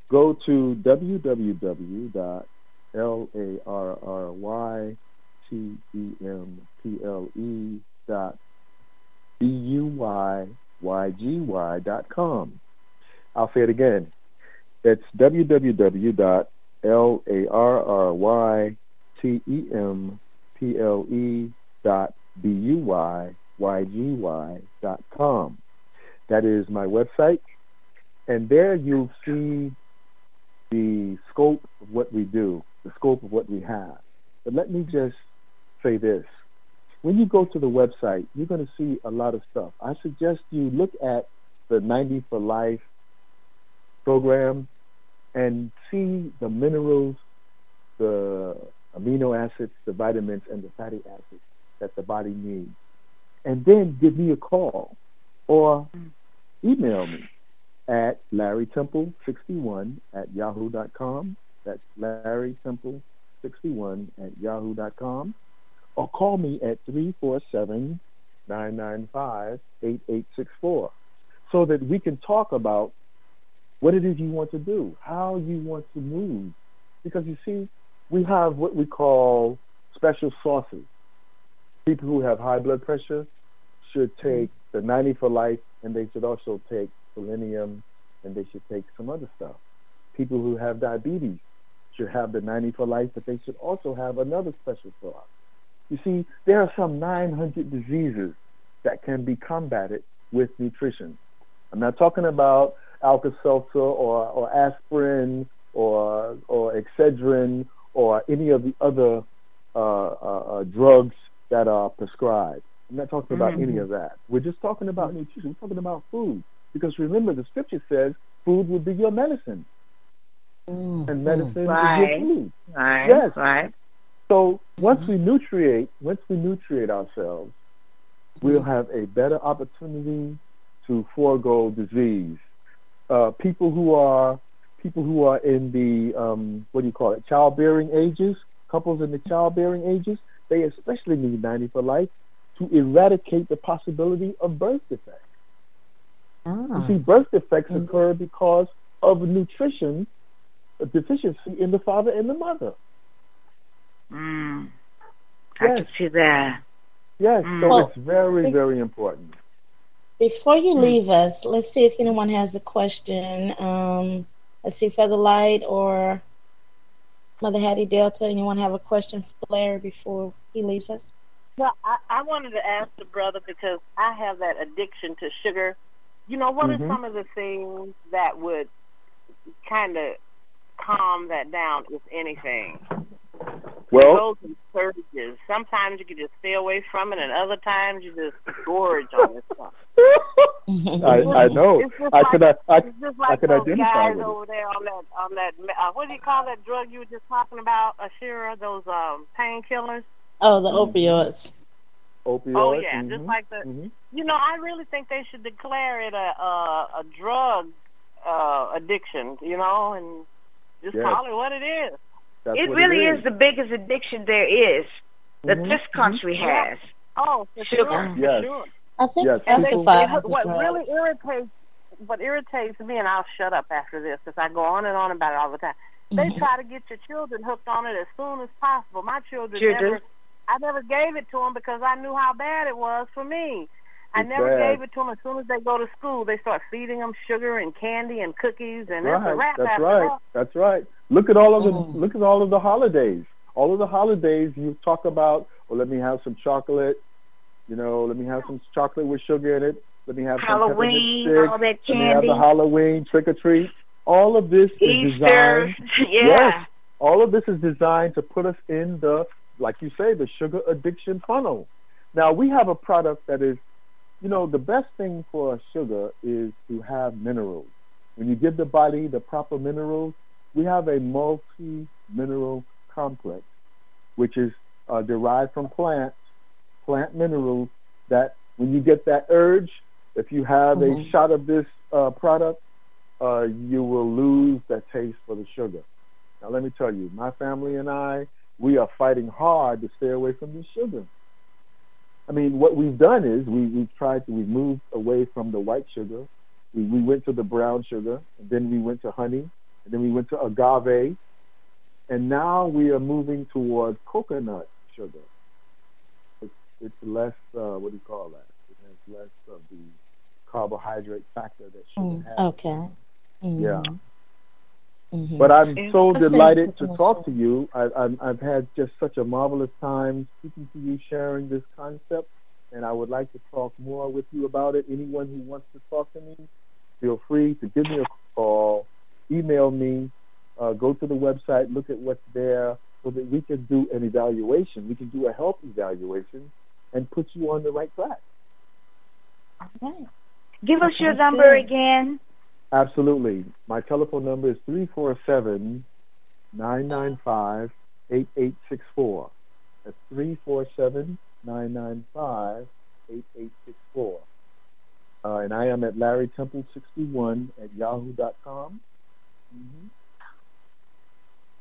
Go to www.larrytemple621.buygy.com. I'll say it again. It's www.larrytemple621.buygy.com. That is my website. And there you'll see the scope of what we do, the scope of what we have. But let me just say this. When you go to the website, you're going to see a lot of stuff. I suggest you look at the 90 for Life program and see the minerals, the amino acids, the vitamins, and the fatty acids that the body needs. And then give me a call or email me at larrytemple61@yahoo.com. That's larrytemple61@yahoo.com. Or call me at 347-995-8864 so that we can talk about what it is you want to do, how you want to move. Because you see, we have what we call special sauces. People who have high blood pressure should take the 90 for Life, and they should also take selenium, and they should take some other stuff. people who have diabetes should have the 90 for life, but they should also have another special sauce. You see, there are some 900 diseases that can be combated with nutrition. I'm not talking about Alka-Seltzer or aspirin or Excedrin or any of the other drugs that are prescribed. I'm not talking about any of that. We're just talking about nutrition. We're talking about food. Because remember, the scripture says food will be your medicine. And medicine is your food. Right. Yes. Right. So once we nutriate ourselves, we'll have a better opportunity to forego disease. People who are in the childbearing ages, couples in the childbearing ages, they especially need 90 for life to eradicate the possibility of birth defects. You see, birth defects occur because of nutrition deficiency in the father and the mother. I can see that. Yes, so it's very, very important. Before you leave us, let's see if anyone has a question. Let's see, Featherlight or Mother Hattie Delta. Anyone have a question for Larry before he leaves us? Well, I wanted to ask the brother, because I have that addiction to sugar. You know, what are some of the things that would kind of calm that down, if anything? Well, Those surges. Sometimes you can just stay away from it, and other times you just gorge on this stuff. I know. I could identify guys with over there on that what do you call that drug you were just talking about, Ashira? Those painkillers. Oh, the opioids. Opioids. Oh yeah, just like the. You know, I really think they should declare it a drug addiction. You know, and just call it what it is. It really is the biggest addiction there is that this country has. Oh, for sugar. Sure. Yes. For sure. I think Yes. classified. What irritates me, and I'll shut up after this because I go on and on about it all the time. They try to get your children hooked on it as soon as possible. My children I never gave it to them because I knew how bad it was for me. I never gave it to them. As soon as they go to school, they start feeding them sugar and candy and cookies, and that's a wrap. That's right. Look at all of the holidays. All of the holidays you talk about. Well, let me have some chocolate. You know, let me have some chocolate with sugar in it. Let me have Halloween, some all that candy. Let me have the Halloween trick or treat. All of this is designed. Yes, all of this is designed to put us in the, like you say, the sugar addiction funnel. Now we have a product that is, you know, the best thing for sugar is to have minerals. When you give the body the proper minerals, we have a multi-mineral complex, which is derived from plant minerals, that when you get that urge, if you have a shot of this product, you will lose that taste for the sugar. Now, let me tell you, my family and I, we are fighting hard to stay away from the sugar. I mean, what we've done is we've moved away from the white sugar. We went to the brown sugar, and then we went to honey, and then we went to agave, and now we are moving towards coconut sugar. It's less, what do you call that? It has less of the carbohydrate factor that sugar has. Okay. Yeah. But I'm so delighted to talk to you. I've had just such a marvelous time speaking to you, sharing this concept, and I would like to talk more with you about it. Anyone who wants to talk to me, feel free to give me a call, email me, go to the website, look at what's there, so that we can do an evaluation. We can do a health evaluation and put you on the right track. Okay. Give us your number again. Absolutely. My telephone number is 347-995-8864. That's 347-995-8864. And I am at LarryTemple61@yahoo.com.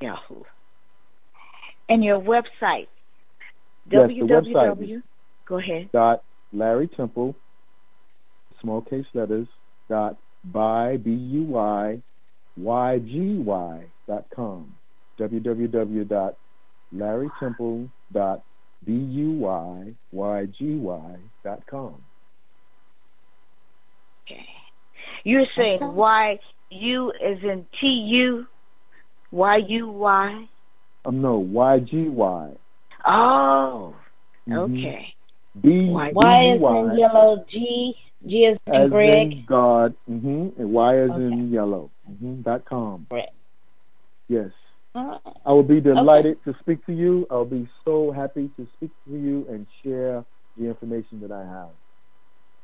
Yahoo. And your website. Yes, www. the website. Go ahead. Larry Temple, small case letters, BuyBuyYgy.com. www.LarryTemple.BuyYgy.com. Okay. You're saying U as in TUYUY? No, YGY. Oh, Mm-hmm. okay. Y as in yellow, G as in as Greg. in God, and Y as Okay. in yellow. .com. Correct. Yes. All right. I will be delighted to speak to you. I'll be so happy to speak to you and share the information that I have.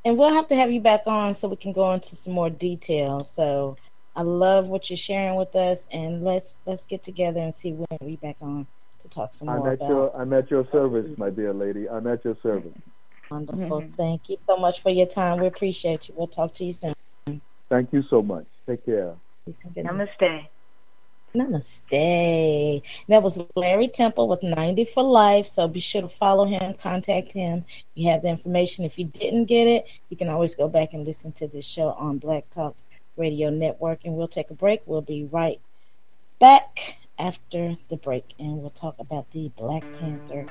And we'll have to have you back on so we can go into some more details. So I love what you're sharing with us, and let's get together and see when we back on to talk some more about. I'm at your service, my dear lady. I'm at your service. Wonderful. Thank you so much for your time. We appreciate you. We'll talk to you soon. Thank you so much. Take care. Namaste. Namaste. That was Larry Temple with 90 for Life. So be sure to follow him, contact him. You have the information. If you didn't get it, you can always go back and listen to this show on Black Talk Radio Network. And we'll take a break. We'll be right back after the break, and we'll talk about the Black Panther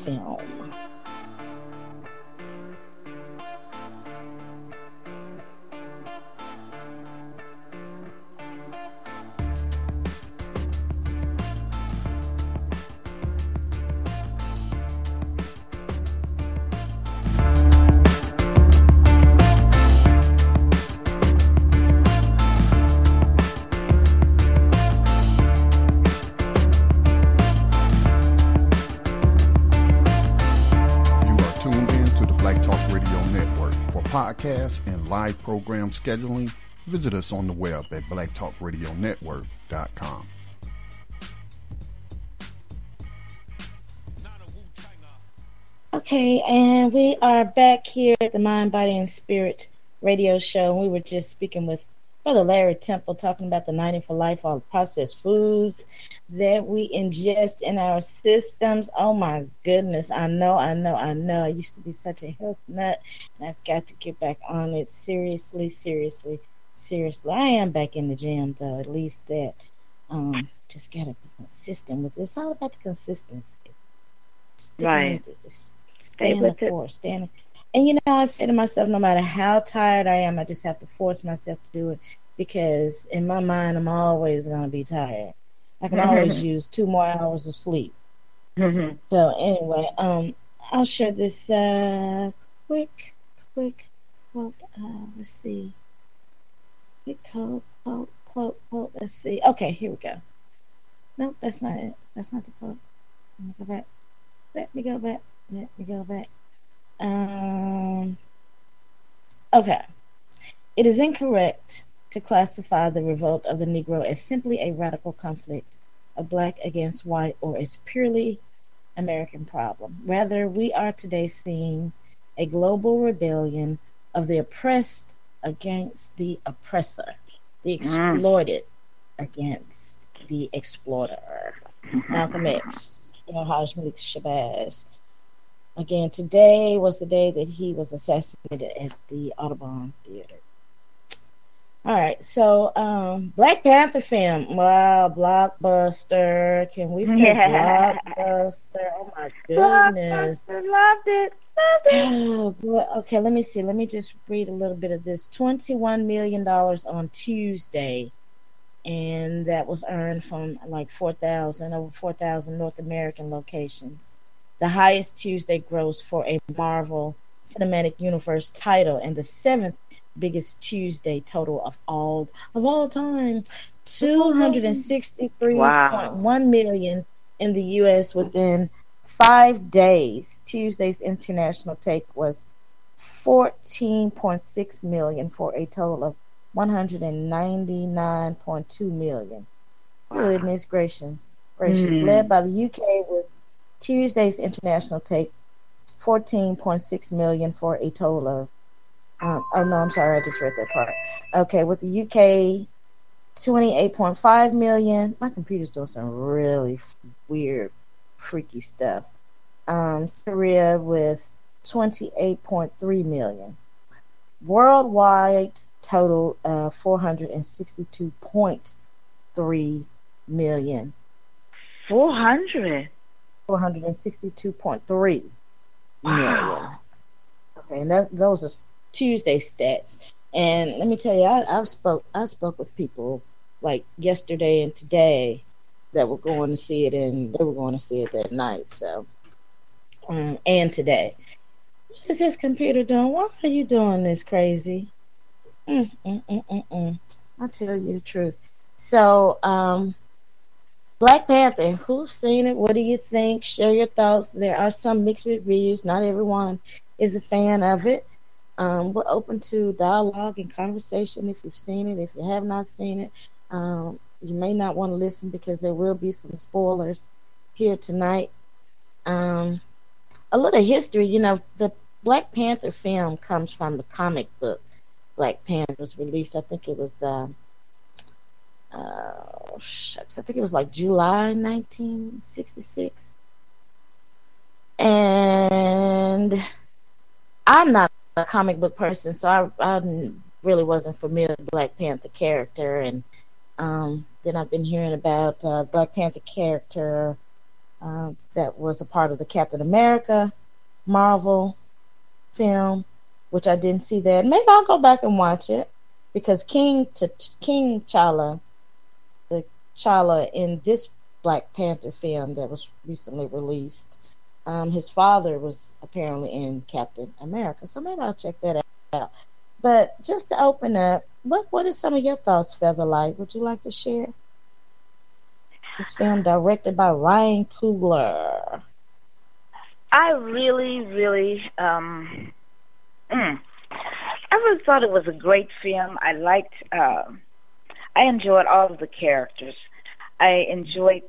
film. Podcasts and live program scheduling, visit us on the web at blacktalkradionetwork.com. Okay, and we are back here at the Mind, Body, and Spirit radio show. We were just speaking with Brother Larry Temple, talking about the 90 for Life, all the processed foods that we ingest in our systems. Oh my goodness, I know. I used to be such a health nut, and I've got to get back on it seriously. I am back in the gym, though, at least that. Just got to be consistent with it. It's all about the consistency. Right. Stay with the course. And, I say to myself, no matter how tired I am, I just have to force myself to do it, because in my mind, I'm always going to be tired. I can always use 2 more hours of sleep. So anyway, I'll share this quick quote. Let's see. Quick quote. Let's see. Okay, here we go. Nope, that's not it. That's not the quote. Let me go back. Okay. It is incorrect to classify the revolt of the Negro as simply a radical conflict of black against white or as purely American problem. Rather, we are today seeing a global rebellion of the oppressed against the oppressor, the exploited against the exploiter. Malcolm X, Hajj Malik Shabazz. Again, today was the day that he was assassinated at the Audubon Theater. All right, so Black Panther film. Wow, blockbuster. Can we say blockbuster? Oh my goodness. Loved it. Oh, boy. Okay, let me see. Let me just read a little bit of this. $21 million on Tuesday. And that was earned from like over 4,000 North American locations. The highest Tuesday gross for a Marvel Cinematic Universe title, and the 7th biggest Tuesday total of all time. 263.1 million in the U.S. within 5 days. Tuesday's international take was 14.6 million for a total of 199.2 million. Goodness gracious. Led by the UK with Tuesday's international take 14.6 million for a total of I just read that part. Okay, with the UK 28.5 million. My computer's doing some really weird, freaky stuff. Syria with 28.3 million. Worldwide total 462.3 million. 462.3 million. Okay, and those are Tuesday stats. And let me tell you, I spoke with people like yesterday and today that were going to see it, and they were going to see it that night. So, and today, what is this computer doing? Why are you doing this crazy? I'll tell you the truth. So, Black Panther, who's seen it? What do you think? Share your thoughts. There are some mixed reviews. Not everyone is a fan of it. We're open to dialogue and conversation if you've seen it. If you have not seen it, you may not want to listen because there will be some spoilers here tonight. A little history, the Black Panther film comes from the comic book. Black Panther was released, I think it was, I think it was like July 1966. And I'm not a comic book person, so I really wasn't familiar with the Black Panther character. And then I've been hearing about Black Panther character that was a part of the Captain America Marvel film, which I didn't see that. Maybe I'll go back and watch it because King T'Challa, the T'Challa in this Black Panther film that was recently released, his father was apparently in Captain America, so maybe I'll check that out. But just to open up, what are some of your thoughts, Featherlight? Would you like to share? This film directed by Ryan Coogler. I really, I really thought it was a great film. I enjoyed all of the characters. I enjoyed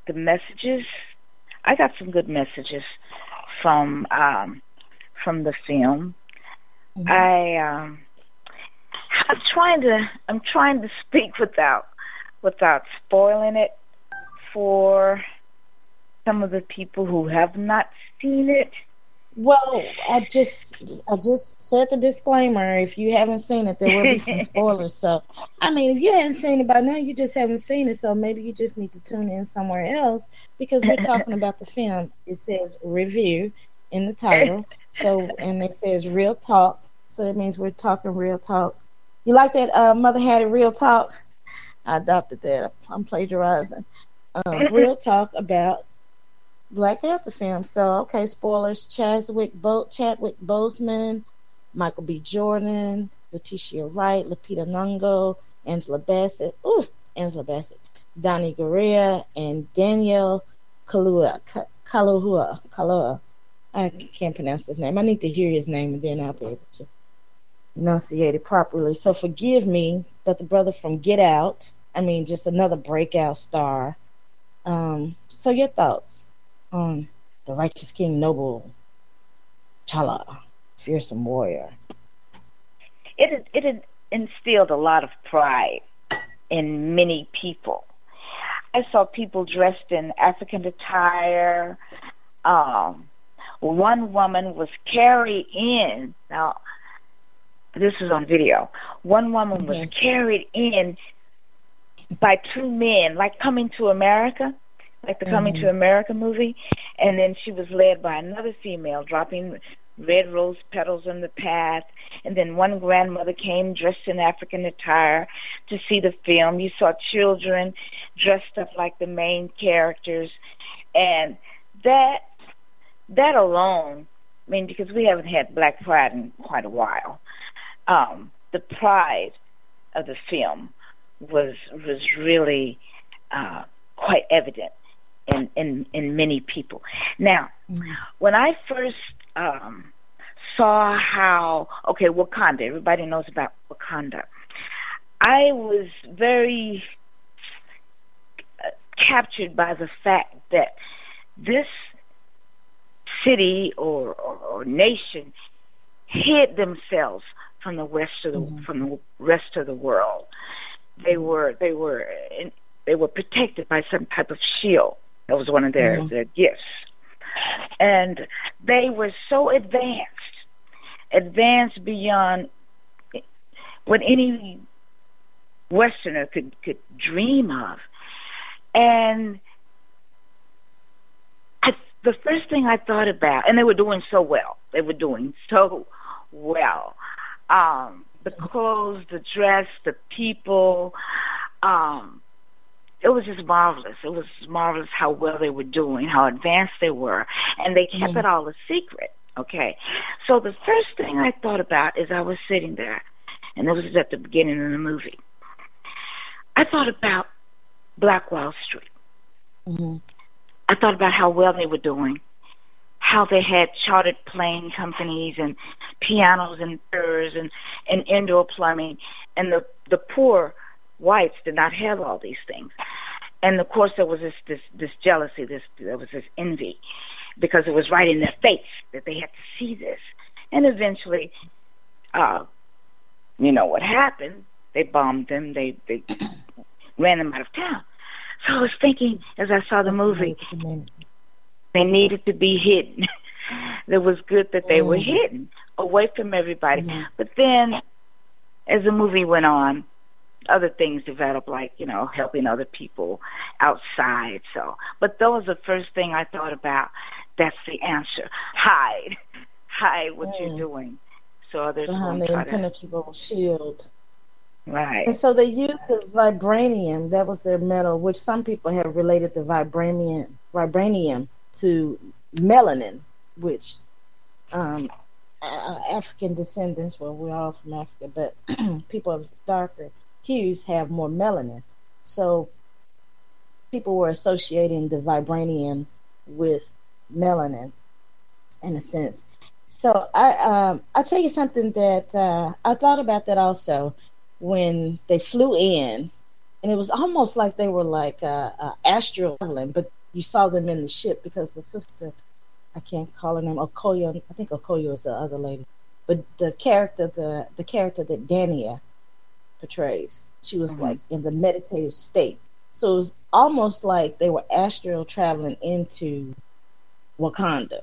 the messages. I got some good messages from the film. Mm-hmm. I'm trying to speak without spoiling it for some of the people who have not seen it. Well, I just said the disclaimer. If you haven't seen it, there will be some spoilers. So, I mean, if you haven't seen it by now, you just haven't seen it. So maybe you just need to tune in somewhere else because we're talking about the film. It says review in the title. So, and it says real talk. So that means we're talking real talk. You like that? Mother had it real talk. I adopted that. I'm plagiarizing. Real talk about Black Panther film. So, okay, spoilers. Chadwick Boseman, Michael B. Jordan, Letitia Wright, Lupita Nyong'o, Angela Bassett, Donnie Guerrero, and Daniel Kaluuya. I can't pronounce his name. I need to hear his name, and then I'll be able to enunciate it properly. So forgive me, but the brother from Get Out, just another breakout star. So your thoughts on the righteous King Noble T'Challa, fearsome warrior? It had instilled a lot of pride in many people. I saw people dressed in African attire. One woman was carried in. Now, this is on video. One woman was carried in by two men, like Coming to America, like the Coming to America movie. And then she was led by another female, dropping red rose petals on the path. And then one grandmother came dressed in African attire to see the film. You saw children dressed up like the main characters. And that alone, because we haven't had Black Pride in quite a while, the pride of the film was really quite evident in many people. Now, when I first saw how, Wakanda, everybody knows about Wakanda, I was very captured by the fact that this city or nation hid themselves from the rest of the world. They were protected by some type of shield. That was one of their gifts. And they were so advanced beyond what any Westerner could dream of. And the first thing I thought about, and they were doing so well. the clothes, the dress, the people. It was just marvelous. It was marvelous how well they were doing, how advanced they were, and they kept it all a secret. Okay, so the first thing I thought about is I was sitting there, and it was at the beginning of the movie. I thought about Black Wall Street. I thought about how well they were doing, how they had chartered plane companies and pianos and birds and indoor plumbing, and the poor whites did not have all these things. And of course there was this jealousy, there was this envy, because it was right in their face that they had to see this. And eventually, you know what happened? They bombed them, they ran them out of town. So I was thinking, as I saw the movie, they needed to be hidden. It was good that they were hidden, away from everybody. But then, as the movie went on, other things developed, like, you know, helping other people outside. So, but that was the first thing I thought about. That's the answer. Hide what you're doing, so others won't try to. The impenetrable shield. Right. And so they used the vibranium. That was their metal, which some people have related the vibranium to melanin, which African descendants, well, we're all from Africa, but people of darker hues have more melanin. So people were associating the vibranium with melanin, in a sense. So I'll tell you something that I thought about that also when they flew in, and it was almost like they were like astral traveling, but you saw them in the ship because the sister, I can't call her name, Okoye, I think Okoye is the other lady, but the character that Dania portrays, she was like in the meditative state. So it was almost like they were astral traveling into Wakanda.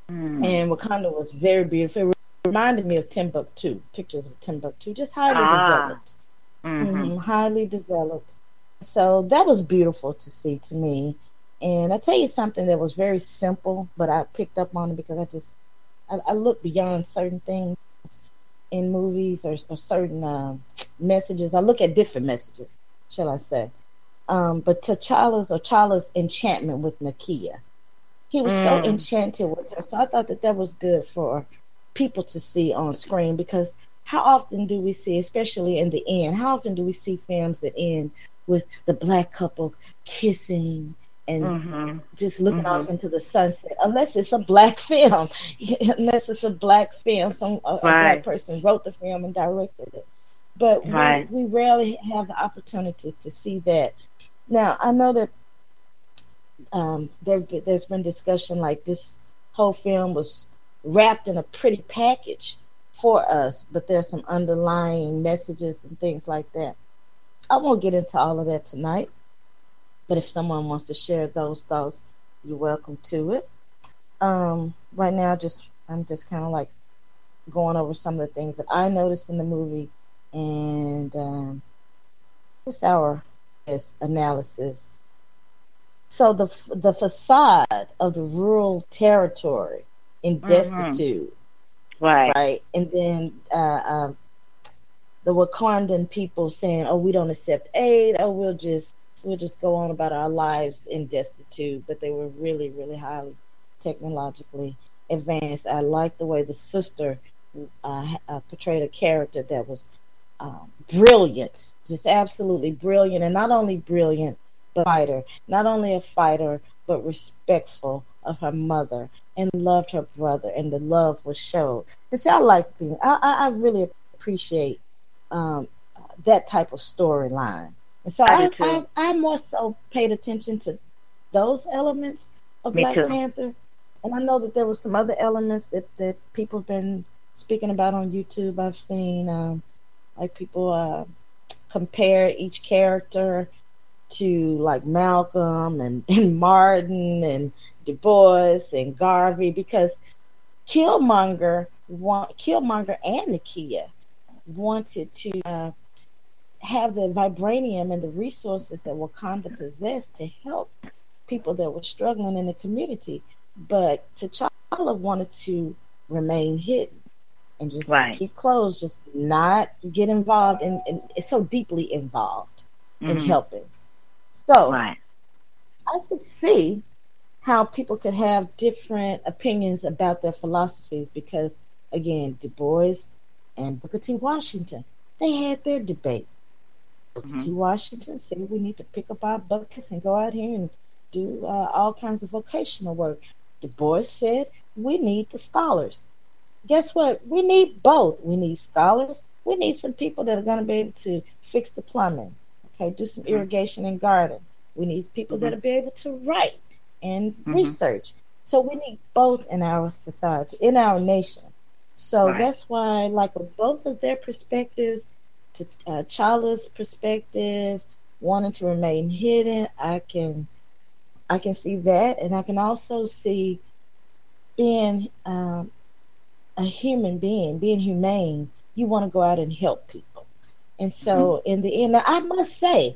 And Wakanda was very beautiful. It reminded me of Timbuktu, pictures of Timbuktu, just highly developed. Highly developed. So that was beautiful to see to me. And I tell you something that was very simple, but I picked up on it because I look beyond certain things in movies or certain messages. I look at different messages, shall I say. But T'Challa's enchantment with Nakia. He was so enchanted with her. So I thought that was good for people to see on screen, because how often do we see, especially in the end, how often do we see films that end with the black couple kissing and just looking off into the sunset? Unless it's a black film. A black person wrote the film and directed it. But we rarely have the opportunity to see that. Now, I know that there's been discussion like this whole film was wrapped in a pretty package for us, but there's some underlying messages and things like that. I won't get into all of that tonight, but if someone wants to share those thoughts, you're welcome to it. Right now, I'm just kind of like going over some of the things that I noticed in the movie, and just our analysis. So the facade of the rural territory in destitute, right, and then the Wakandan people saying, "Oh, we don't accept aid. Oh, we'll just go on about our lives in destitute." But they were really, really highly technologically advanced. I like the way the sister portrayed a character that was brilliant, just absolutely brilliant, and not only brilliant, but not only a fighter, but respectful of her mother and loved her brother, and the love was showed. And so I like things. I really appreciate that type of storyline. And so I more so paid attention to those elements of Black Panther. And I know that there were some other elements that people have been speaking about on YouTube. I've seen like people compare each character to like Malcolm and Martin and Du Bois and Garvey, because Killmonger and Nakia wanted to have the vibranium and the resources that Wakanda possessed to help people that were struggling in the community. But T'Challa wanted to remain hidden. and just Right. keep close. Just not get involved in it's so deeply involved in helping. So Right. I could see how people could have different opinions about their philosophies because, again, Du Bois and Booker T. Washington, they had their debate. Booker T. Washington said we need to pick up our buckets and go out here and do all kinds of vocational work. Du Bois said we need the scholars. Guess what? We need both. We need scholars. We need some people that are going to be able to fix the plumbing, okay, do some irrigation and garden. We need people that will be able to write and research. So we need both in our society, in our nation. So that's why, like, both of their perspectives, to Chala's perspective, wanting to remain hidden, I can see that, and I can also see being a human being, being humane. You want to go out and help people, and so in the end, I must say,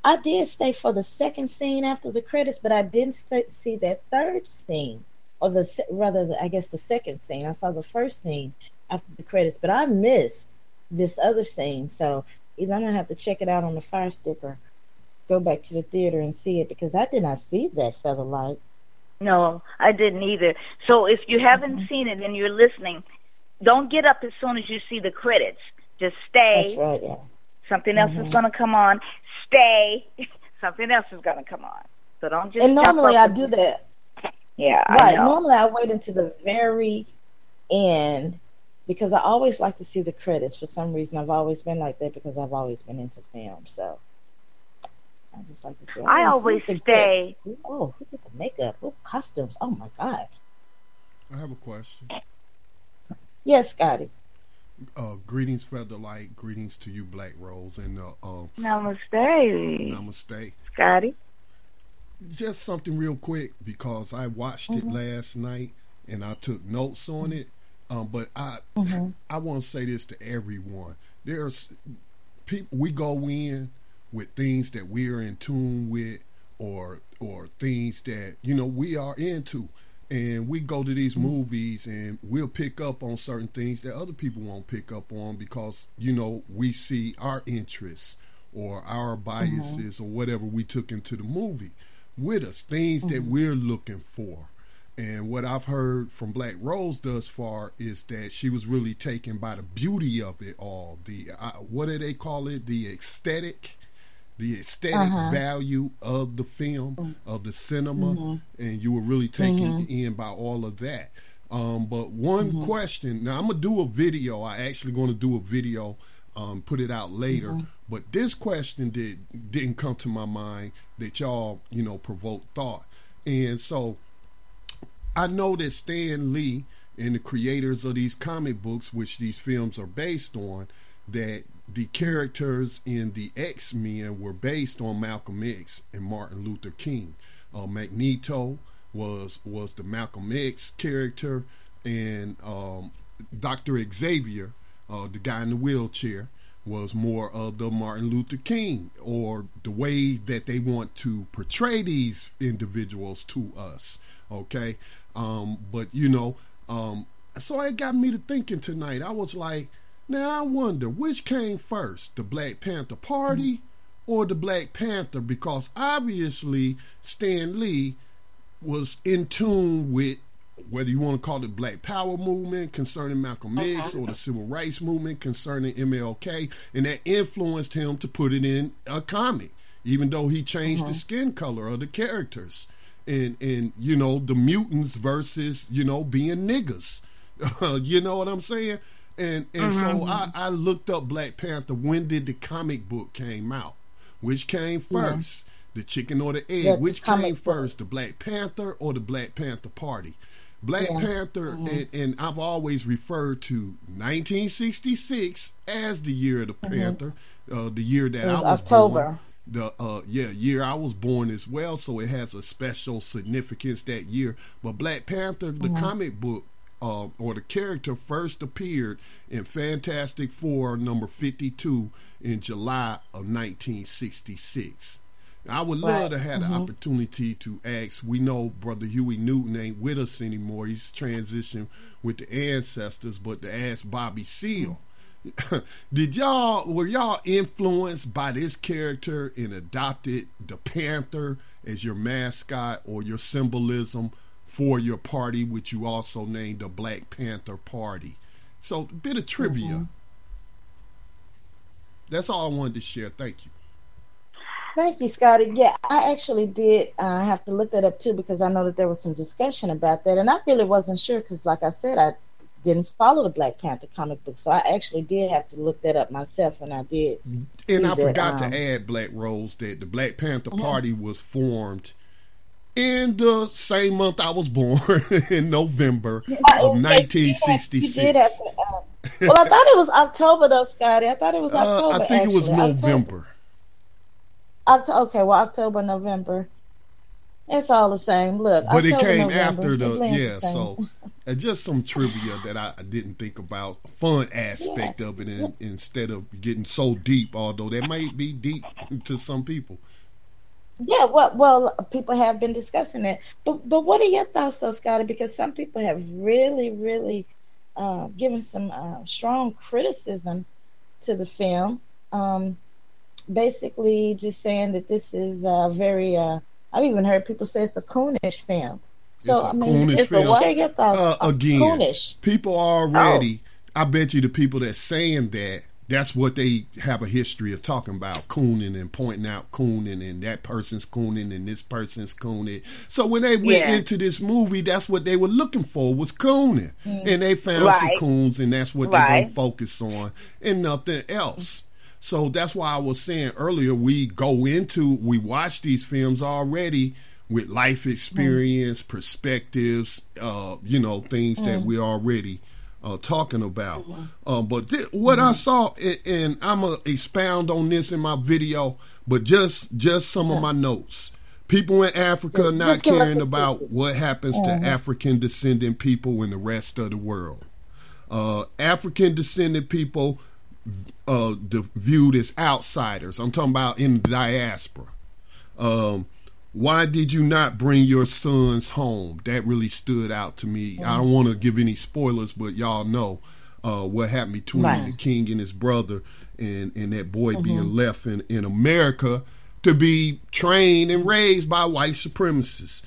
I did stay for the second scene after the credits, but I didn't see that third scene, or I guess the second scene. I saw the first scene after the credits, but I missed this other scene. So either I'm gonna have to check it out on the Fire Stick or go back to the theater and see it because I did not see that Featherlight. No, I didn't either. So if you haven't seen it and you're listening, don't get up as soon as you see the credits. Just stay. That's right, yeah. Something else is going to come on. Stay. Something else is going to come on. So don't just. And normally I do that. Yeah, right. I know. Normally I wait until the very end because I always like to see the credits. For some reason, I've always been like that because I've always been into film. So I just like to see. I always stay. Oh, who did the makeup? Who costumes? Oh my God. I have a question. Yes, Scotty. Greetings, Featherlight. Greetings to you, Black Rose, and Namaste. Namaste, Scotty. Just something real quick because I watched it last night and I took notes on it. But I want to say this to everyone: there's people we go in with things that we're in tune with, or things that we are into. And we go to these movies and we'll pick up on certain things that other people won't pick up on because, we see our interests or our biases or whatever we took into the movie with us, things that we're looking for. And what I've heard from Black Rose thus far is that she was really taken by the beauty of it all. The, what do they call it? The aesthetic value of the film, of the cinema, and you were really taken in by all of that. But one question, now I'm going to do a video. I actually going to do a video, put it out later. But this question didn't come to my mind that y'all, provoked thought. And so I know that Stan Lee and the creators of these comic books, which these films are based on, that the characters in the X-Men were based on Malcolm X and Martin Luther King. Magneto was the Malcolm X character, and Dr. Xavier, the guy in the wheelchair, was more of the Martin Luther King, or the way that they want to portray these individuals to us. Okay, but so it got me to thinking tonight. I was like, now I wonder which came first, the Black Panther Party or the Black Panther, because obviously Stan Lee was in tune with, whether you want to call it Black Power movement concerning Malcolm X or the Civil Rights movement concerning MLK, and that influenced him to put it in a comic, even though he changed the skin color of the characters. And the mutants versus, being niggas. You know what I'm saying? And so I looked up Black Panther. When did the comic book came out? Which came first? The chicken or the egg? Which came first? The Black Panther or the Black Panther Party? Black Panther, and I've always referred to 1966 as the year of the Panther, the year that I was October. Born. Year I was born as well, so it has a special significance that year. But Black Panther, the comic book, or the character, first appeared in Fantastic Four number 52 in July of 1966. I would love to have the opportunity to ask. We know Brother Huey Newton ain't with us anymore. He's transitioned with the ancestors, but to ask Bobby Seale, were y'all influenced by this character and adopted the Panther as your mascot or your symbolism for your party, which you also named the Black Panther Party? So, a bit of trivia. That's all I wanted to share. Thank you. Thank you, Scotty. Yeah, I actually did have to look that up too, because I know that there was some discussion about that, and I really wasn't sure because, like I said, I didn't follow the Black Panther comic book, so I actually did have to look that up myself, and I did. And I forgot to add, Black Rose, that the Black Panther Party was formed in the same month I was born, in November of 1966. You did have to, well, I thought it was October, though, Scotty. I thought it was October. I think it was November. Okay, well, October, November. It's all the same. Look, but October, it came November, after the so just some trivia that I didn't think about, fun aspect of it, instead of getting so deep, although that might be deep to some people. Yeah, well, people have been discussing that, but what are your thoughts, though, Scotty? Because some people have really, really given some strong criticism to the film. Basically, just saying that this is very. I've even heard people say it's a coonish film. So it's a coonish film. Share your thoughts. Again, coonish. People already. I bet you the people that's saying that's what they have a history of talking about, cooning and pointing out cooning, and that person's cooning and this person's cooning. So when they went into this movie, that's what they were looking for, was cooning. And they found some coons, and that's what they're going to focus on and nothing else. So that's why I was saying earlier, we watch these films already with life experience, perspectives, things that we're already talking about. But what I saw, and I'm going to expound on this in my video, but just some of my notes. People in Africa not caring about what happens to African descendant people in the rest of the world. African descendant people viewed as outsiders. I'm talking about in the diaspora. Why did you not bring your sons home? That really stood out to me. I don't want to give any spoilers, but y'all know what happened between the king and his brother, and that boy being left in America to be trained and raised by white supremacists.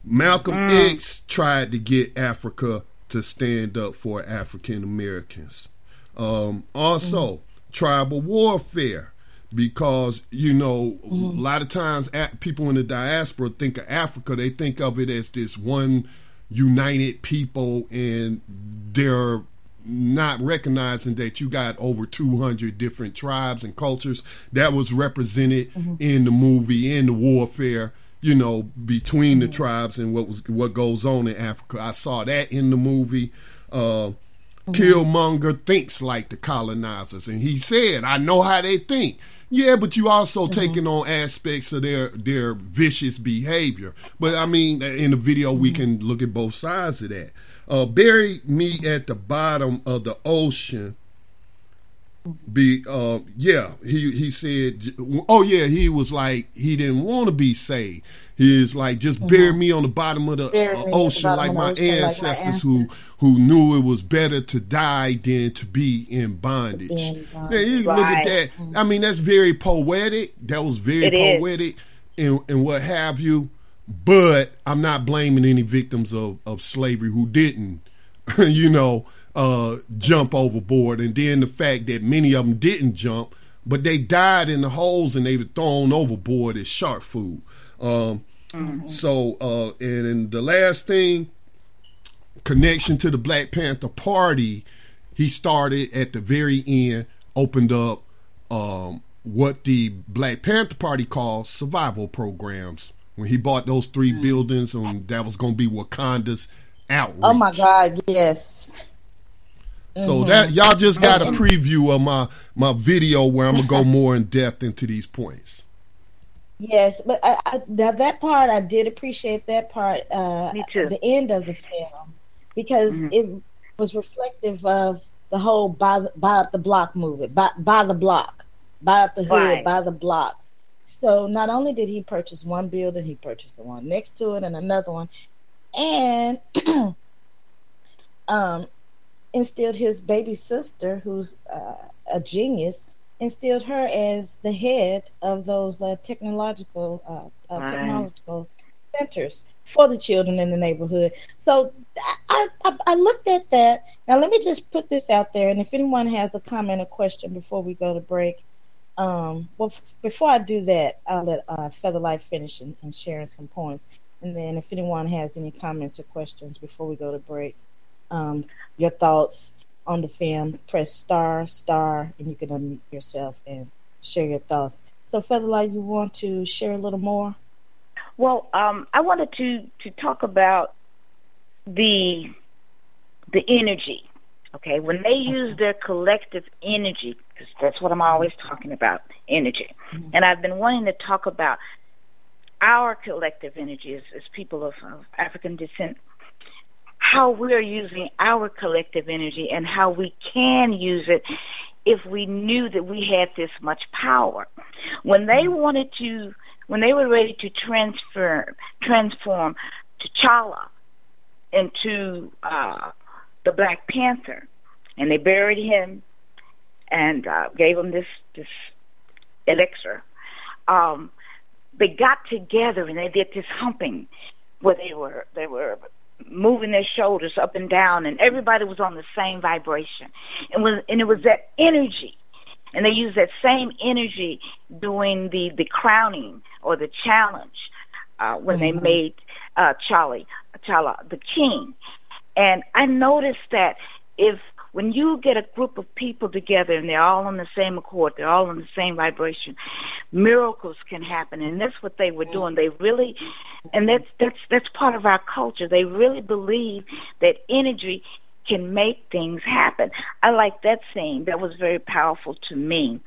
Malcolm X tried to get Africa to stand up for African Americans. Also, tribal warfare, because, a lot of times people in the diaspora think of Africa, they think of it as this one united people, and they're not recognizing that you got over 200 different tribes and cultures that was represented in the movie, in the warfare, between the tribes and what goes on in Africa. I saw that in the movie. Killmonger thinks like the colonizers, and he said, I know how they think. Yeah, but you also taking on aspects of their vicious behavior. But I mean, in the video, we can look at both sides of that. Bury me at the bottom of the ocean. He said, he was like, he didn't want to be saved. He is like, just bury me on the bottom of the ocean like my ancestors who knew it was better to die than to be in bondage. Now, you look at that. I mean, that's very poetic. That was very poetic and what have you. But I'm not blaming any victims of slavery who didn't, jump overboard. And then the fact that many of them didn't jump, but they died in the holes and they were thrown overboard as shark food. So, and the last thing, connection to the Black Panther Party, he started at the very end, opened up what the Black Panther Party calls survival programs. When he bought those 3 buildings, and that was going to be Wakanda's outreach. Oh my God, yes. So that y'all just got a preview of my video where I'm gonna go more in depth into these points. Yes, but that part I did appreciate that part. Me too. The end of the film, because it was reflective of the whole buy up the block movement, buy the block, buy up the hood, buy the block. So not only did he purchase one building, he purchased the one next to it and another one, and um, instilled his baby sister, who's a genius, instilled her as the head of those technological centers for the children in the neighborhood. So I looked at that. Now let me just put this out there, and if anyone has a comment or question before we go to break, before I do that, I'll let Featherlight finish and sharing some points, and then if anyone has any comments or questions before we go to break, your thoughts on the film, press star, and you can unmute yourself and share your thoughts. So, Featherlight, you want to share a little more? Well, I wanted to talk about the energy. Okay, when they use their collective energy, because that's what I'm always talking about, energy. Mm-hmm. And I've been wanting to talk about our collective energy as people of African descent, how we're using our collective energy and how we can use it if we knew that we had this much power. When they were ready to transform T'Challa into the Black Panther, and they buried him and gave him this elixir, they got together and they did this humping where they were moving their shoulders up and down, and everybody was on the same vibration. And it was that energy. And they used that same energy doing the crowning or the challenge when they made T'Challa the king. And I noticed that when you get a group of people together and they're all on the same accord, they're all on the same vibration, miracles can happen. And that's what they were doing. They really, and that's part of our culture. They really believe that energy can make things happen. I like that scene. That was very powerful to me.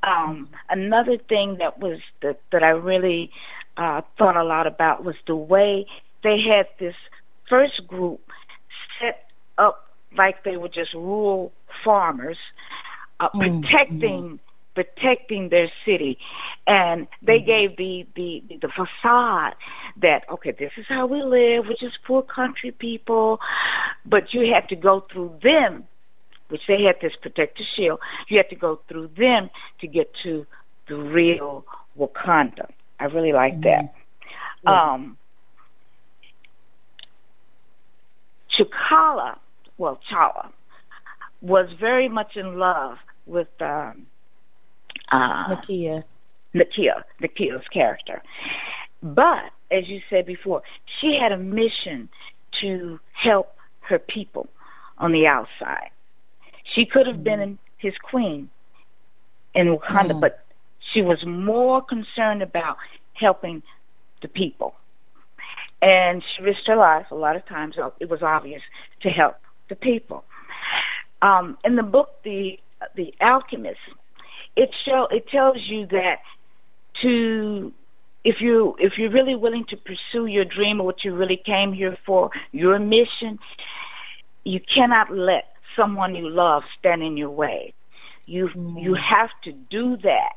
Another thing that I really thought a lot about was the way they had this first group set up like they were just rural farmers, protecting their city, and they gave the facade that, okay, this is how we live, we're just poor country people, but you had to go through them, which they had this protective shield. You had to go through them to get to the real Wakanda. I really like that. T'Challa was very much in love with Nakia's character. But, as you said before, she had a mission to help her people on the outside. She could have been his queen in Wakanda, but she was more concerned about helping the people. And she risked her life a lot of times. It was obvious to help the people. In the book, The Alchemist, it tells you that if you're really willing to pursue your dream or what you really came here for, your mission, you cannot let someone you love stand in your way. You have to do that,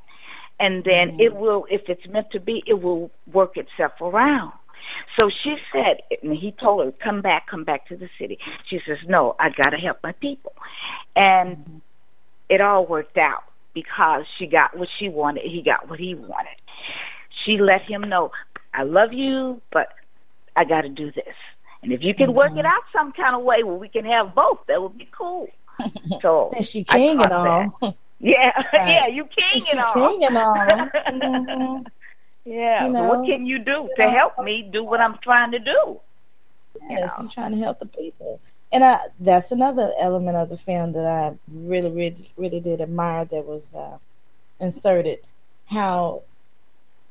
and then it will, if it's meant to be, it will work itself around. So she said, and he told her, come back to the city. She says, no, I got to help my people. And it all worked out because she got what she wanted. He got what he wanted. She let him know, I love you, but I got to do this. And if you can work it out some kind of way where we can have both, that would be cool. So and she king and all. Yeah, right. Yeah, you king and all. King and all. Yeah, so what can you do to help me do what I'm trying to do? Yes, I'm trying to help the people. And that's another element of the film that I really, really, really did admire that was inserted, how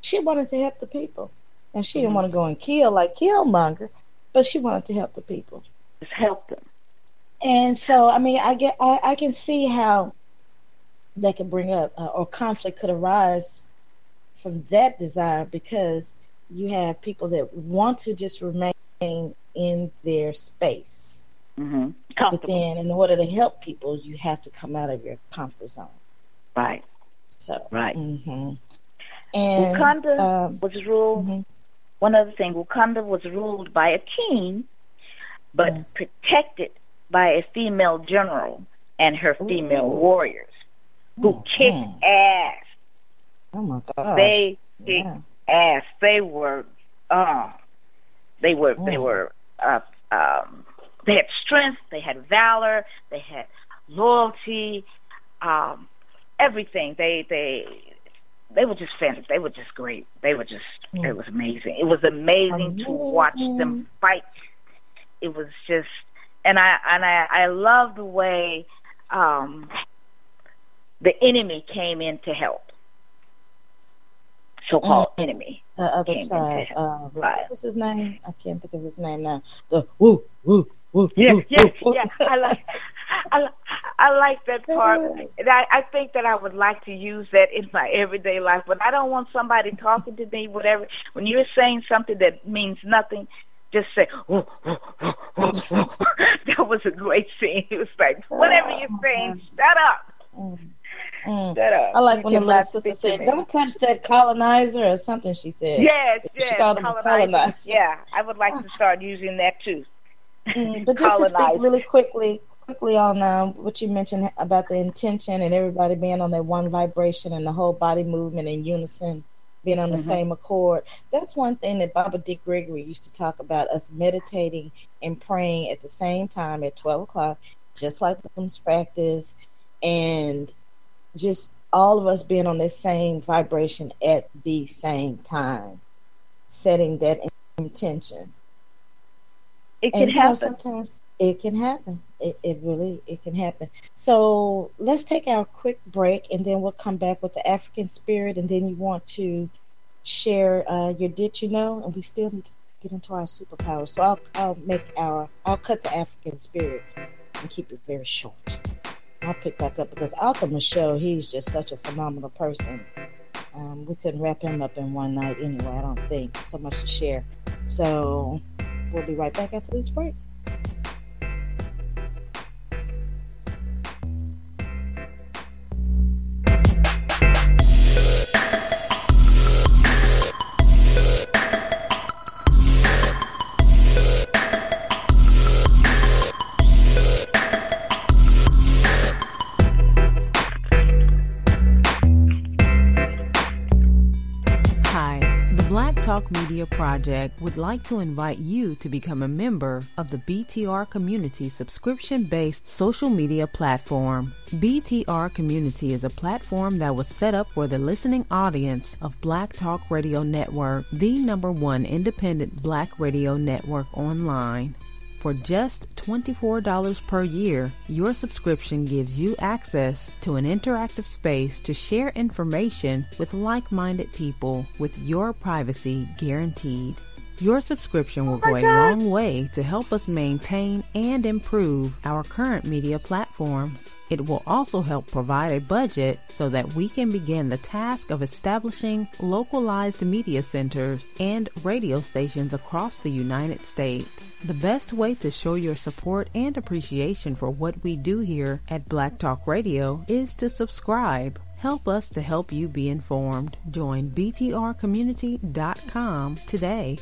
she wanted to help the people. And she didn't want to go and kill like Killmonger, but she wanted to help the people. Just help them. And so, I mean, I can see how that could bring up, or conflict could arise from that desire, because you have people that want to just remain in their space. But then in order to help people, you have to come out of your comfort zone. Right. So, right. And Wakanda was ruled. One other thing, Wakanda was ruled by a king, but protected by a female general and her female warriors who kicked ass. Oh my gosh! They kicked ass. They were. They had strength. They had valor. They had loyalty. Everything. They were just fantastic. They were just great. They were just. It was amazing. It was amazing to watch them fight. It was just, and I love the way the enemy came in to help. So-called enemy. The other came tribe. in to help. What was his name? I can't think of his name now. The woo. Yeah. I like that part. And I think that I would like to use that in my everyday life, but I don't want somebody talking to me, whatever. When you're saying something that means nothing, just say, "Ooh, ooh, ooh, ooh, ooh." That was a great scene. It was like, whatever you're saying, shut up. Shut up. I like when the little sister said, "Don't touch that colonizer," or something she said. Yes, She called him colonizer. Yeah, I would like to start using that too. But just to speak really quickly on what you mentioned about the intention and everybody being on that one vibration and the whole body movement in unison, being on the same accord. That's one thing that Baba Dick Gregory used to talk about, us meditating and praying at the same time at 12 o'clock, just like the Muslims practice, and just all of us being on the same vibration at the same time, setting that intention. It can happen. Sometimes it can happen. It really can happen. So let's take our quick break, and then we'll come back with the African spirit, and then you want to share your Did You Know, and we still need to get into our superpowers. So I'll cut the African spirit and keep it very short. I'll pick back up because Author Micheaux, he's just such a phenomenal person. We couldn't wrap him up in one night anyway, I don't think. So much to share. So we'll be right back after this break. Talk Media Project would like to invite you to become a member of the BTR Community subscription-based social media platform. BTR Community is a platform that was set up for the listening audience of Black Talk Radio Network, the #1 independent Black radio network online. For just $24 per year, your subscription gives you access to an interactive space to share information with like-minded people with your privacy guaranteed. Your subscription will go a long way to help us maintain and improve our current media platforms. It will also help provide a budget so that we can begin the task of establishing localized media centers and radio stations across the United States. The best way to show your support and appreciation for what we do here at Black Talk Radio is to subscribe. Help us to help you be informed. Join btrcommunity.com today.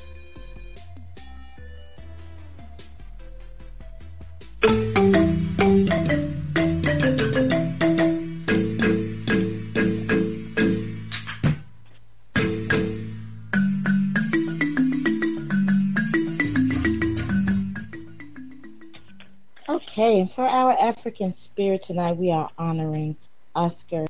Okay, for our African spirit tonight, we are honoring Oscar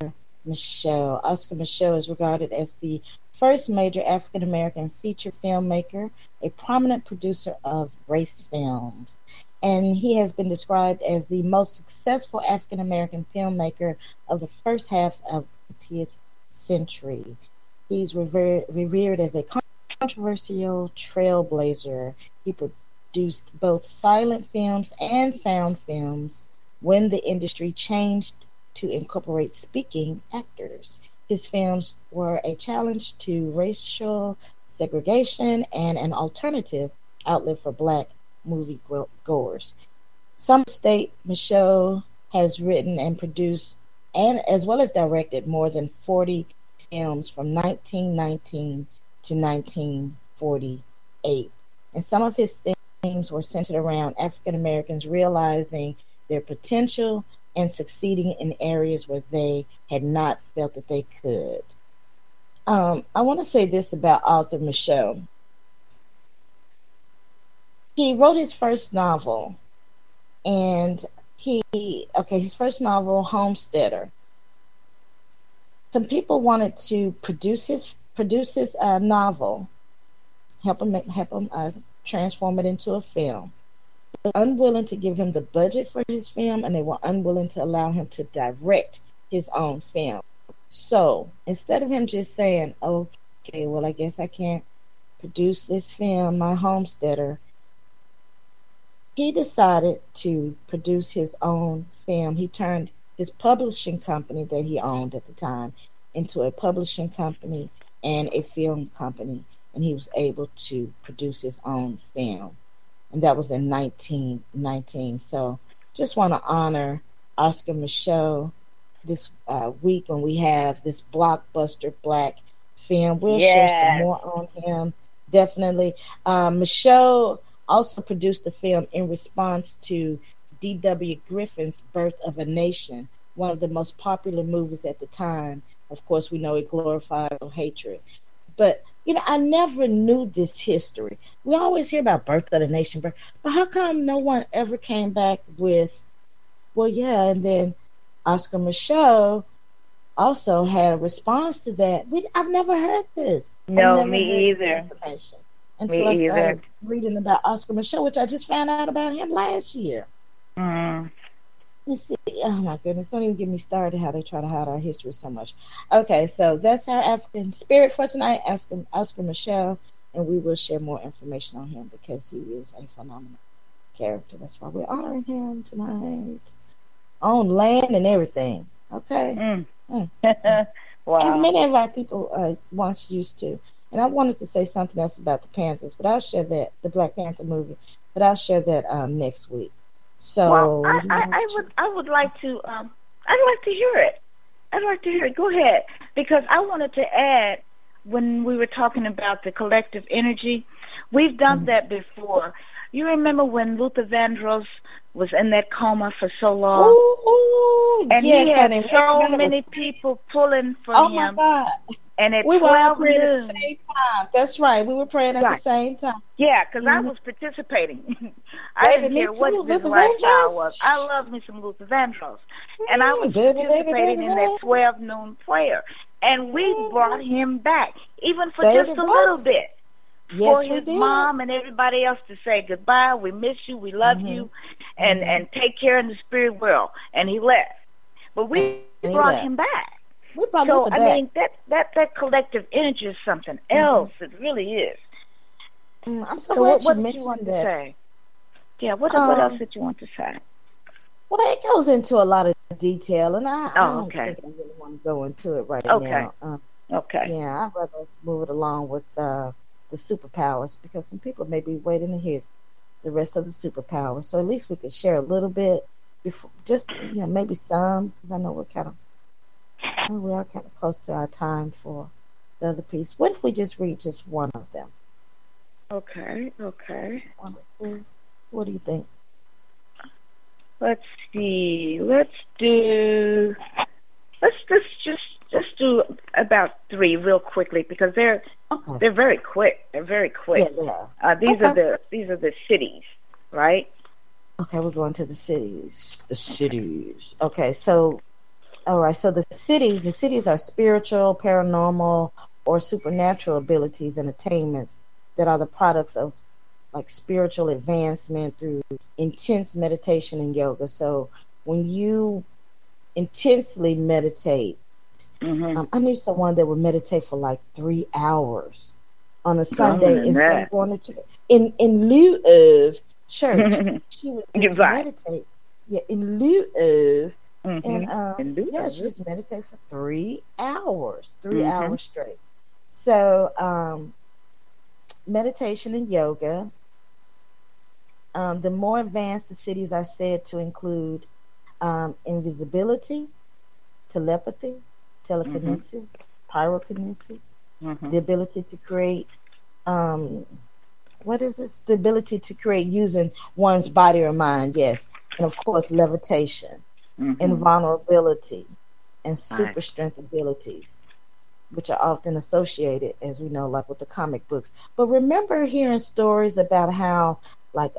Micheaux. Oscar Micheaux is regarded as the first major African-American feature filmmaker, a prominent producer of race films. And he has been described as the most successful African-American filmmaker of the first half of the 20th century. He's revered as a controversial trailblazer. He produced both silent films and sound films when the industry changed to incorporate speaking actors. His films were a challenge to racial segregation and an alternative outlet for Black movie goers. Some state Micheaux has written and produced and as well as directed more than 40 films from 1919 to 1948. And some of his themes were centered around African Americans realizing their potential and succeeding in areas where they had not felt that they could. I want to say this about author Micheaux. He wrote his first novel, and his first novel, Homesteader. Some people wanted to produce his novel, help him transform it into a film. They were unwilling to give him the budget for his film, and they were unwilling to allow him to direct his own film. So instead of him just saying, "Okay, well, I guess I can't produce this film, my Homesteader," he decided to produce his own film. He turned his publishing company that he owned at the time into a publishing company and a film company, and he was able to produce his own film. And that was in 1919. So just want to honor Oscar Micheaux this week when we have this blockbuster black film. We'll share some more on him, definitely. Micheaux also produced the film in response to D.W. Griffin's Birth of a Nation, one of the most popular movies at the time. Of course, we know it glorified hatred. But, I never knew this history. We always hear about Birth of the Nation, but how come no one ever came back with, and then Oscar Micheaux also had a response to that. I've never heard this. No, me either. Until I started reading about Oscar Micheaux, which I just found out about him last year. Let's see. Oh my goodness! Don't even get me started. How they try to hide our history so much. Okay, so that's our African spirit for tonight. Oscar Micheaux, and we will share more information on him because he is a phenomenal character. That's why we're honoring him tonight on land and everything. Okay. Wow. As many of our people once used to. And I wanted to say something else about the Panthers, but I'll share that, the Black Panther movie, but I'll share that next week. So I would like to I'd like to hear it. I'd like to hear it. Go ahead, because I wanted to add when we were talking about the collective energy, we've done that before. You remember when Luther Vandross was in that coma for so long? Ooh, and yes, he had so many people pulling for him. Oh my God. And at we were all 12 praying noon, at the same time. That's right. We were praying at the same time. Yeah, because I was participating. I didn't care what his lifestyle was. I love me some Luther Vandross. And I was participating in that 12 noon prayer. And we brought him back, even for just a little bit. Yes, for his mom and everybody else to say goodbye, we miss you, we love you, and take care in the spirit world. And he left. But we brought him back. So, I mean, that collective energy is something else. It really is. I'm so glad you mentioned want that. To say? Yeah, what else did you want to say? Well, it goes into a lot of detail, and I don't think I really want to go into it right now. Okay. Yeah, I'd rather us move it along with the superpowers, because some people may be waiting to hear the rest of the superpowers. So at least we could share a little bit before, just maybe some, because I know we are kind of close to our time for the other piece. What if we just read just one of them? Okay. One or two. What do you think? Let's see. Let's just do about 3 real quickly, because they're very quick. They're very quick. Yeah, these are the cities, right? Okay, we're going to the cities. The cities. Okay, so all right. So the cities are spiritual, paranormal, or supernatural abilities and attainments that are the products of like spiritual advancement through intense meditation and yoga. So when you intensely meditate, I knew someone that would meditate for like 3 hours on a Sunday instead of going to church. In lieu of church, she would just meditate. Yeah, in lieu of, and she just meditate for 3 hours, 3 hours straight. So meditation and yoga. The more advanced the cities are said to include invisibility, telepathy, telekinesis, pyrokinesis, Mm-hmm. the ability to create, what is this? The ability to create using one's body or mind, yes. And of course, levitation, Mm-hmm. invulnerability, and Right. super strength abilities, which are often associated, as we know, like with the comic books. But remember hearing stories about how, like,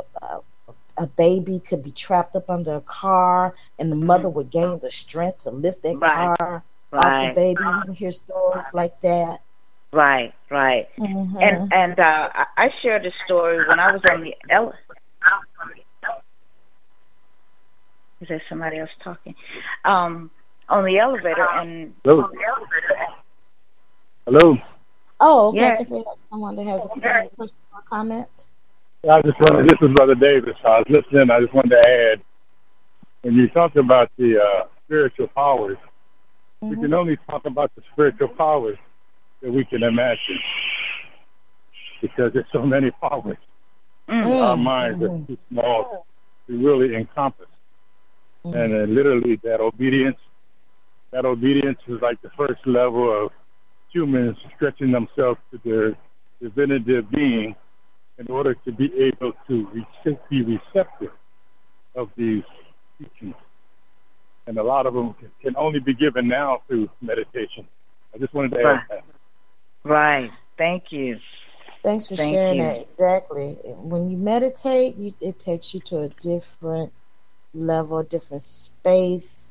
a baby could be trapped up under a car, and the Mm-hmm. mother would gain the strength to lift that Right. car off the Right. baby. You can hear stories like that. Right. Right. Mm-hmm. And I shared a story when I was on the Is there somebody else talking? On the elevator, and Hello. Hello. Oh, okay. I yeah. think we have someone that has a question or comment. I just wanted. This is Brother Davis. I was listening. I just wanted to add when you talk about the spiritual powers, we can only talk about the spiritual powers that we can imagine because there's so many powers. Our minds are too small to really encompass. And literally that obedience is like the first level of humans stretching themselves to their divinity of being in order to be able to be receptive of these teachings. And a lot of them can only be given now through meditation. I just wanted to add that. Right. Thank you. Thanks for Thank sharing you. that. Exactly. When you meditate, it takes you to a different level, a different space.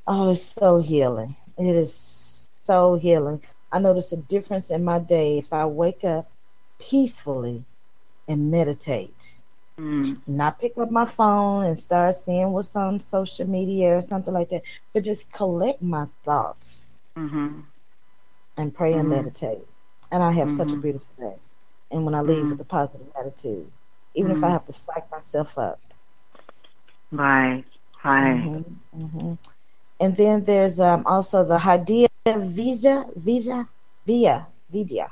Oh, it's so healing. It is so healing. I notice a difference in my day if I wake up peacefully and meditate. Not pick up my phone and start seeing what's on social media or something like that, but just collect my thoughts and pray and meditate. And I have such a beautiful day. And when I leave with a positive attitude, even if I have to psych myself up. Right. Right. And then there's also the Hadia Vidya,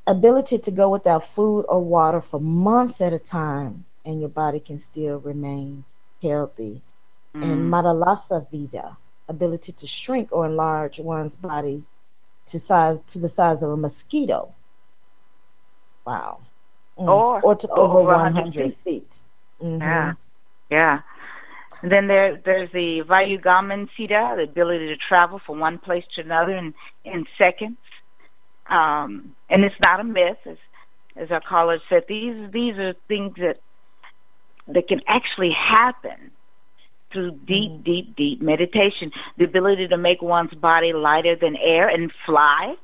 ability to go without food or water for months at a time, and your body can still remain healthy. And Madalasa Vida, ability to shrink or enlarge one's body to the size of a mosquito. Wow. Or to over 100 feet. Yeah. Yeah. And then there's the Vayugaman Siddha, the ability to travel from one place to another in seconds. And it's not a myth, as our caller said. These are things that can actually happen through deep meditation. The ability to make one's body lighter than air and fly,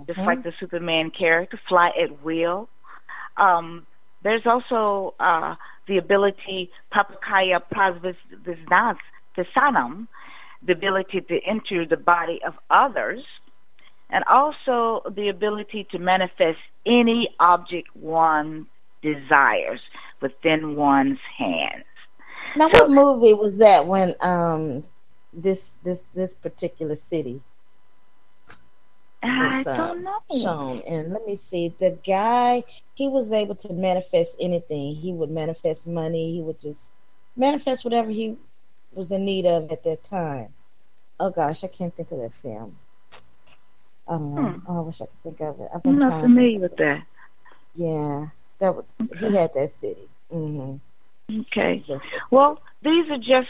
just like the Superman character, fly at will. There's also the ability, Papakaya Prasvisanam, the ability to enter the body of others, and also the ability to manifest any object one desires within one's hands. Now, what movie was that when this particular city was don't know. shown? And let me see, the guy, he was able to manifest anything. He would manifest money. He would just manifest whatever he was in need of at that time. Oh gosh, I can't think of that film. I don't know. Oh, I wish I could think of it. I've been I'm not familiar with that. Yeah, he had that city. Okay. Well, these are just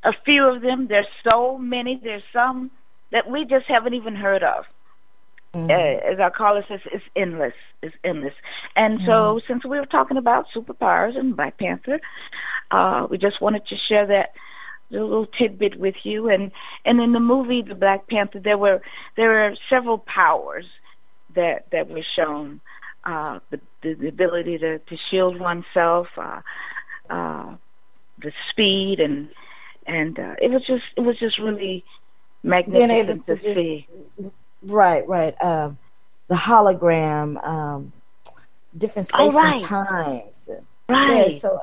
a few of them. There's so many. There's some that we just haven't even heard of. As our caller says, it's endless. It's endless. And so, since we were talking about superpowers and Black Panther, we just wanted to share that little tidbit with you. And in the movie, The Black Panther, there were several powers that were shown. The ability to shield oneself, the speed, and it was just really magnificent to see. Right. The hologram, different space and times. Right. Yeah, so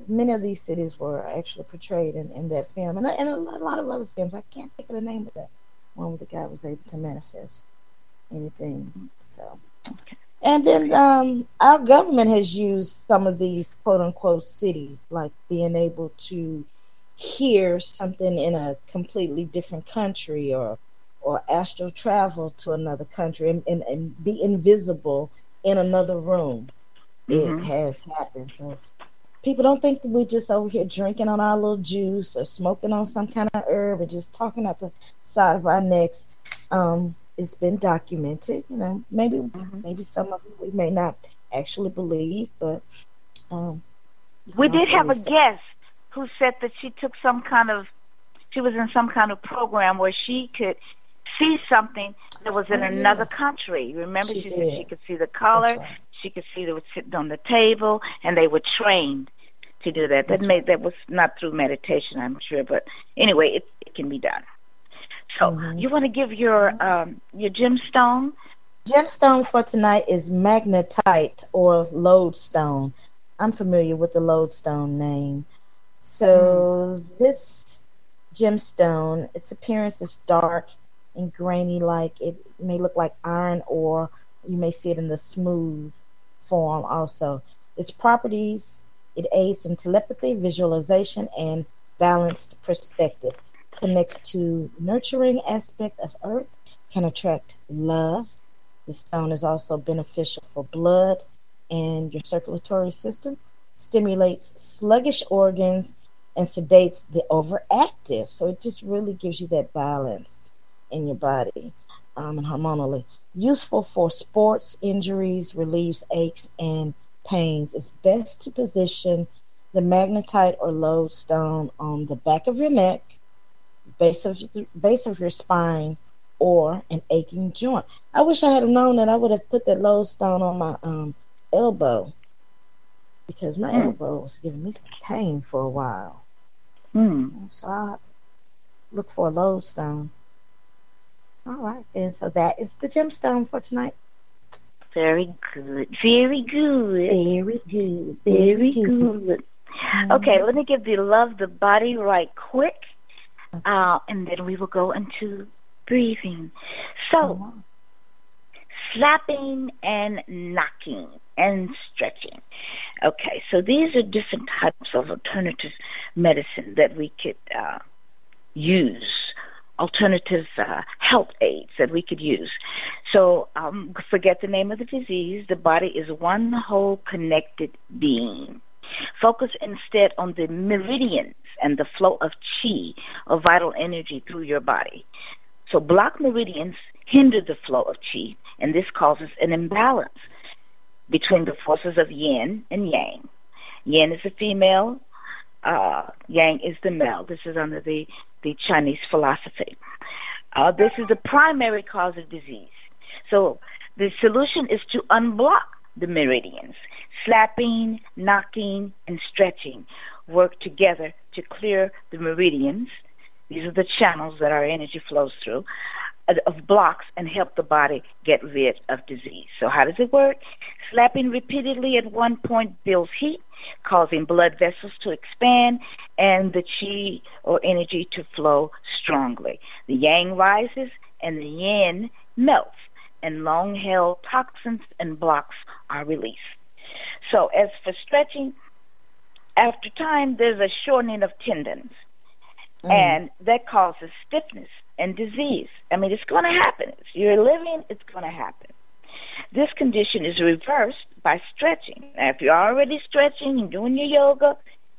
many of these cities were actually portrayed in that film, and a lot of other films. I can't think of the name of that one where the guy was able to manifest anything. So, and then our government has used some of these quote unquote cities, like being able to hear something in a completely different country or or astral travel to another country and be invisible in another room. It has happened. So people don't think that we're just over here drinking on our little juice or smoking on some kind of herb or just talking at the side of our necks. It's been documented. Maybe some of it we may not actually believe, but we did have a guest who said that she was in some kind of program where she could see something that was in another country. Remember, she said she could see the color, right. She could see they were sitting on the table, and they were trained to do that. That was not through meditation, I'm sure, but anyway, it can be done. So you want to give your gemstone? Gemstone for tonight is magnetite or lodestone. I'm familiar with the lodestone name. So this gemstone, its appearance is dark and grainy, like it may look like iron ore. You may see it in the smooth form also. Its properties, it aids in telepathy, visualization, and balanced perspective. Connects to nurturing aspect of earth, can attract love. The stone is also beneficial for blood and your circulatory system, stimulates sluggish organs, and sedates the overactive. So it just really gives you that balance in your body and hormonally. Useful for sports injuries, relieves aches and pains. It's best to position the magnetite or lodestone on the back of your neck, base of your spine, or an aching joint. I wish I had known that. I would have put that lodestone on my elbow, because my elbow was giving me some pain for a while. So I look for a lodestone. All right, and so that is the gemstone for tonight. Very good. Very good. Very good. Very good. Okay, let me give the love the body right quick, and then we will go into breathing. So, slapping and knocking and stretching. Okay, so these are different types of alternative medicine that we could use, alternative health aids that we could use. So forget the name of the disease. The body is one whole connected being. Focus instead on the meridians and the flow of chi, or vital energy, through your body. So blocked meridians hinder the flow of chi, and this causes an imbalance between the forces of yin and yang. Yin is the female, yang is the male. This is under the Chinese philosophy. This is the primary cause of disease. So the solution is to unblock the meridians. Slapping, knocking, and stretching work together to clear the meridians. These are the channels that our energy flows through, of blocks, and help the body get rid of disease. So how does it work? Slapping repeatedly at one point builds heat, causing blood vessels to expand and the chi or energy to flow strongly. The yang rises and the yin melts, and long-held toxins and blocks are released. So as for stretching, after time there's a shortening of tendons, and that causes stiffness and disease. I mean, it's going to happen. If you're living, it's going to happen. This condition is reversed by stretching. Now, if you're already stretching and doing your yoga,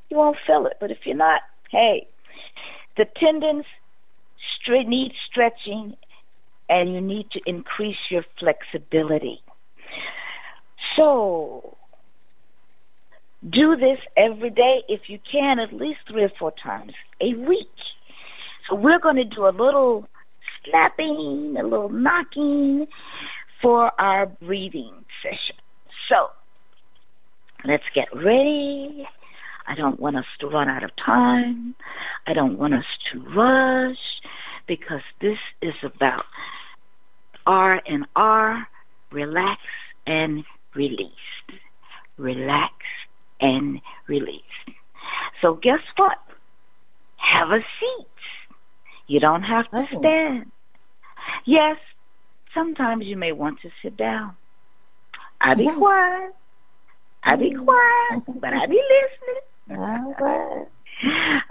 you won't feel it. But if you're not, hey, the tendons need stretching, and you need to increase your flexibility. So do this every day if you can, at least 3 or 4 times a week. So we're going to do a little slapping, a little knocking for our breathing session. So let's get ready. I don't want us to run out of time. I don't want us to rush, because this is about R&R, relax and release. Relax and release. So guess what? Have a seat. You don't have to stand. Yes, sometimes you may want to sit down. I'll be quiet. I'll be quiet, but I'll be listening.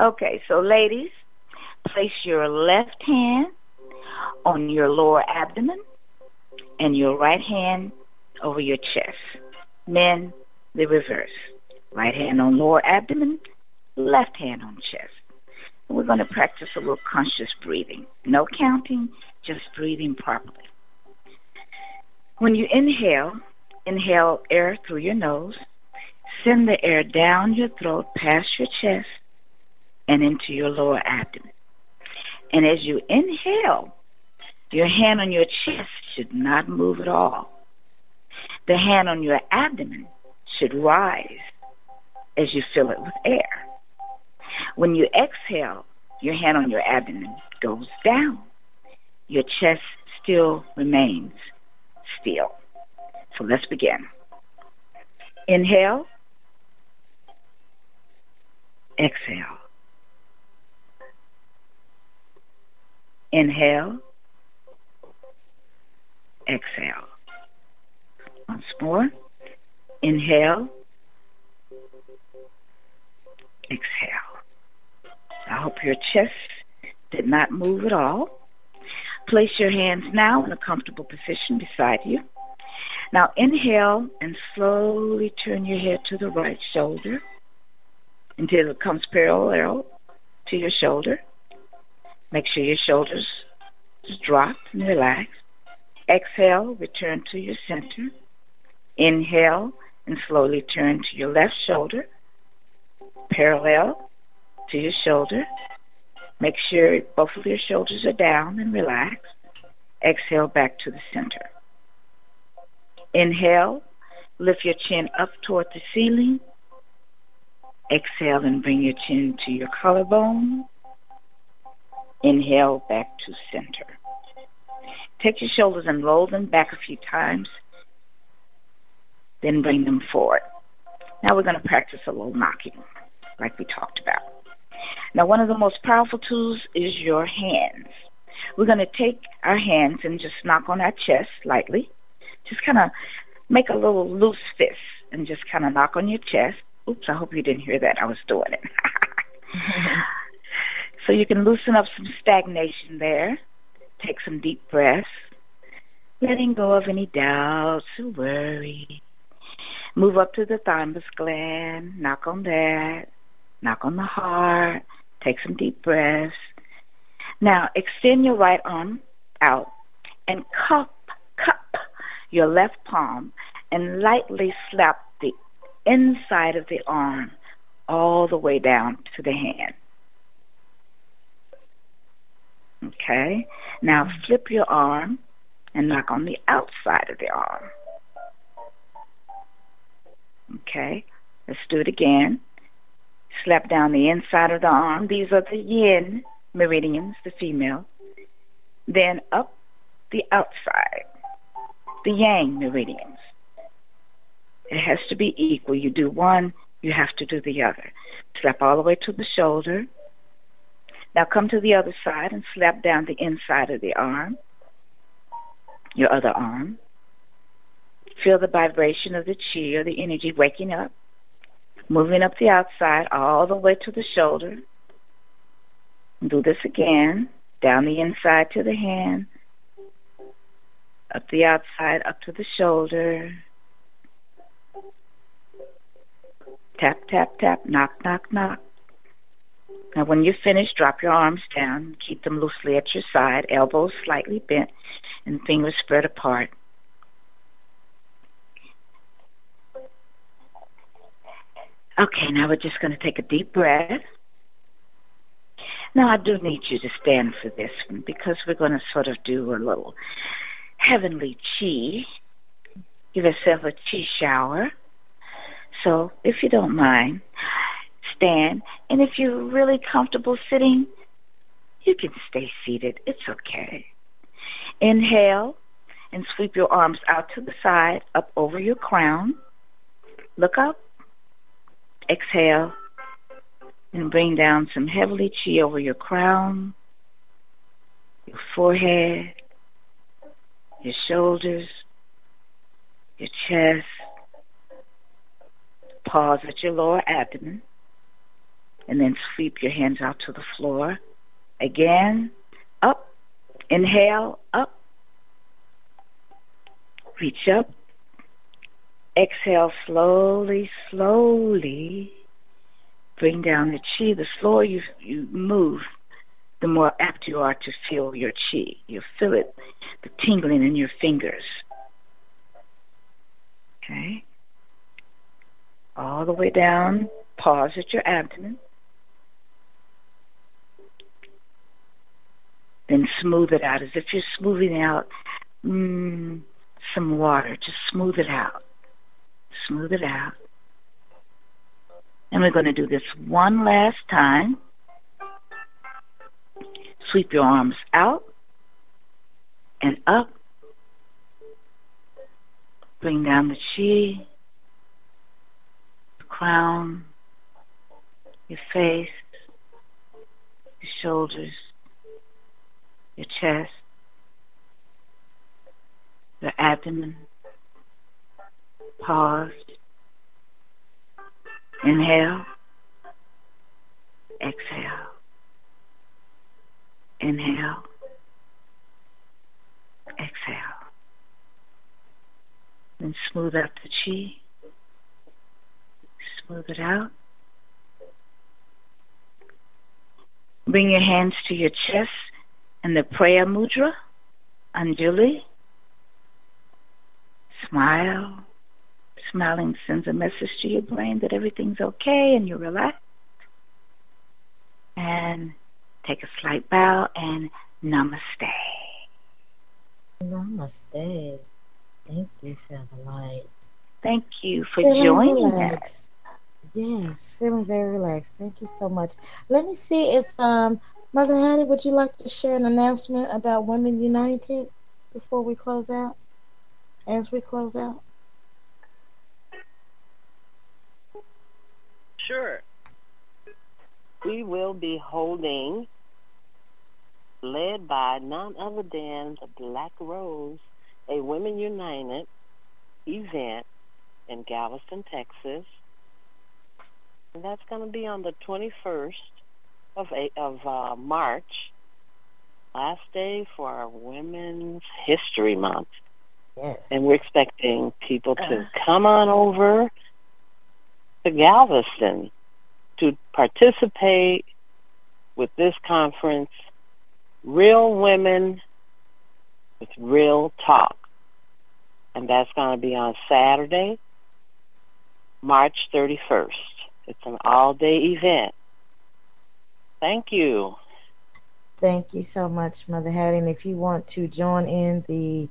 Okay, so ladies, place your left hand on your lower abdomen and your right hand over your chest. Men, the reverse. Right hand on lower abdomen, left hand on chest. And we're going to practice a little conscious breathing. No counting, just breathing properly. When you inhale, inhale air through your nose. Send the air down your throat, past your chest, and into your lower abdomen. And as you inhale, your hand on your chest should not move at all. The hand on your abdomen should rise as you fill it with air. When you exhale, your hand on your abdomen goes down. Your chest still remains still. So let's begin. Inhale. Exhale. Inhale. Exhale. Once more. Inhale. Exhale. I hope your chest did not move at all. Place your hands now in a comfortable position beside you. Now inhale and slowly turn your head to the right shoulder until it comes parallel to your shoulder. Make sure your shoulders just drop and relax. Exhale, return to your center. Inhale and slowly turn to your left shoulder, parallel to your shoulder. Make sure both of your shoulders are down and relax. Exhale back to the center. Inhale, lift your chin up toward the ceiling. Exhale and bring your chin to your collarbone. Inhale back to center. Take your shoulders and roll them back a few times. Then bring them forward. Now we're going to practice a little knocking, like we talked about. Now, one of the most powerful tools is your hands. We're going to take our hands and just knock on our chest lightly. Just kind of make a little loose fist and just kind of knock on your chest. Oops, I hope you didn't hear that. I was doing it. So you can loosen up some stagnation there. Take some deep breaths. Letting go of any doubts or worry. Move up to the thymus gland. Knock on that. Knock on the heart. Take some deep breaths. Now, extend your right arm out and cup your left palm and lightly slap the inside of the arm all the way down to the hand. Okay? Now, flip your arm and knock on the outside of the arm. Okay? Let's do it again. Slap down the inside of the arm. These are the yin meridians, the female. Then up the outside, the yang meridians. It has to be equal. You do one, you have to do the other. Slap all the way to the shoulder. Now come to the other side and slap down the inside of the arm, your other arm. Feel the vibration of the chi or the energy waking up. Moving up the outside all the way to the shoulder. Do this again. Down the inside to the hand. Up the outside, up to the shoulder. Tap, tap, tap. Knock, knock, knock. Now when you're finished, drop your arms down. Keep them loosely at your side. Elbows slightly bent and fingers spread apart. Okay, now we're just going to take a deep breath. Now, I do need you to stand for this one because we're going to sort of do a little heavenly chi. Give yourself a chi shower. So, if you don't mind, stand. And if you're really comfortable sitting, you can stay seated. It's okay. Inhale and sweep your arms out to the side, up over your crown. Look up. Exhale and bring down some heavenly chi over your crown, your forehead, your shoulders, your chest. Pause at your lower abdomen and then sweep your hands out to the floor. Again, up Inhale, up. Reach up. Exhale, slowly, slowly. Bring down the chi. The slower you move, the more apt you are to feel your chi. You'll feel it, the tingling in your fingers. Okay. All the way down. Pause at your abdomen. Then smooth it out as if you're smoothing out some water. Just smooth it out. Smooth it out. And we're going to do this one last time. Sweep your arms out and up. Bring down the chi, the crown, your face, your shoulders, your chest, your abdomen. Pause. Inhale. Exhale. Inhale. Exhale. Then smooth out the chi. Smooth it out. Bring your hands to your chest in the prayer mudra, Anjali. Smile. Smiling sends a message to your brain that everything's okay and you're relaxed. And take a slight bow and namaste. Namaste. Thank you for the light. Thank you for joining us. Yes, feeling very relaxed. Thank you so much. Let me see if Mother Hattie, would you like to share an announcement about Women United before we close out? As we close out? Sure. We will be holding, led by none other than the Black Rose, a Women United event in Galveston, Texas. And that's going to be on the 21st of March, last day for our Women's History Month. Yes. And we're expecting people to come on over to Galveston to participate with this conference, Real Women with Real Talk. And that's going to be on Saturday, March 31st. It's an all-day event. Thank you. Thank you so much, Mother Hattie. And if you want to join in the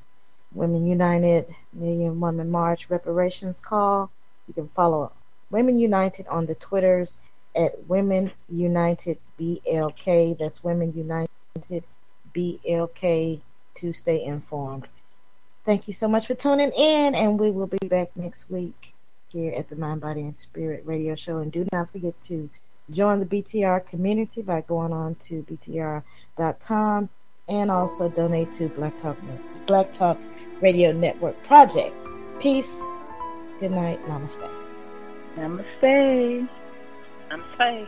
Women United Million Woman March reparations call, you can follow Women United on the Twitters at Women United BLK. That's Women United BLK to stay informed. Thank you so much for tuning in, and we will be back next week here at the Mind, Body, and Spirit Radio Show. And do not forget to join the BTR community by going on to btr.com and also donate to Black Talk Radio Network Project. Peace. Good night. Namaste. Namaste. Namaste.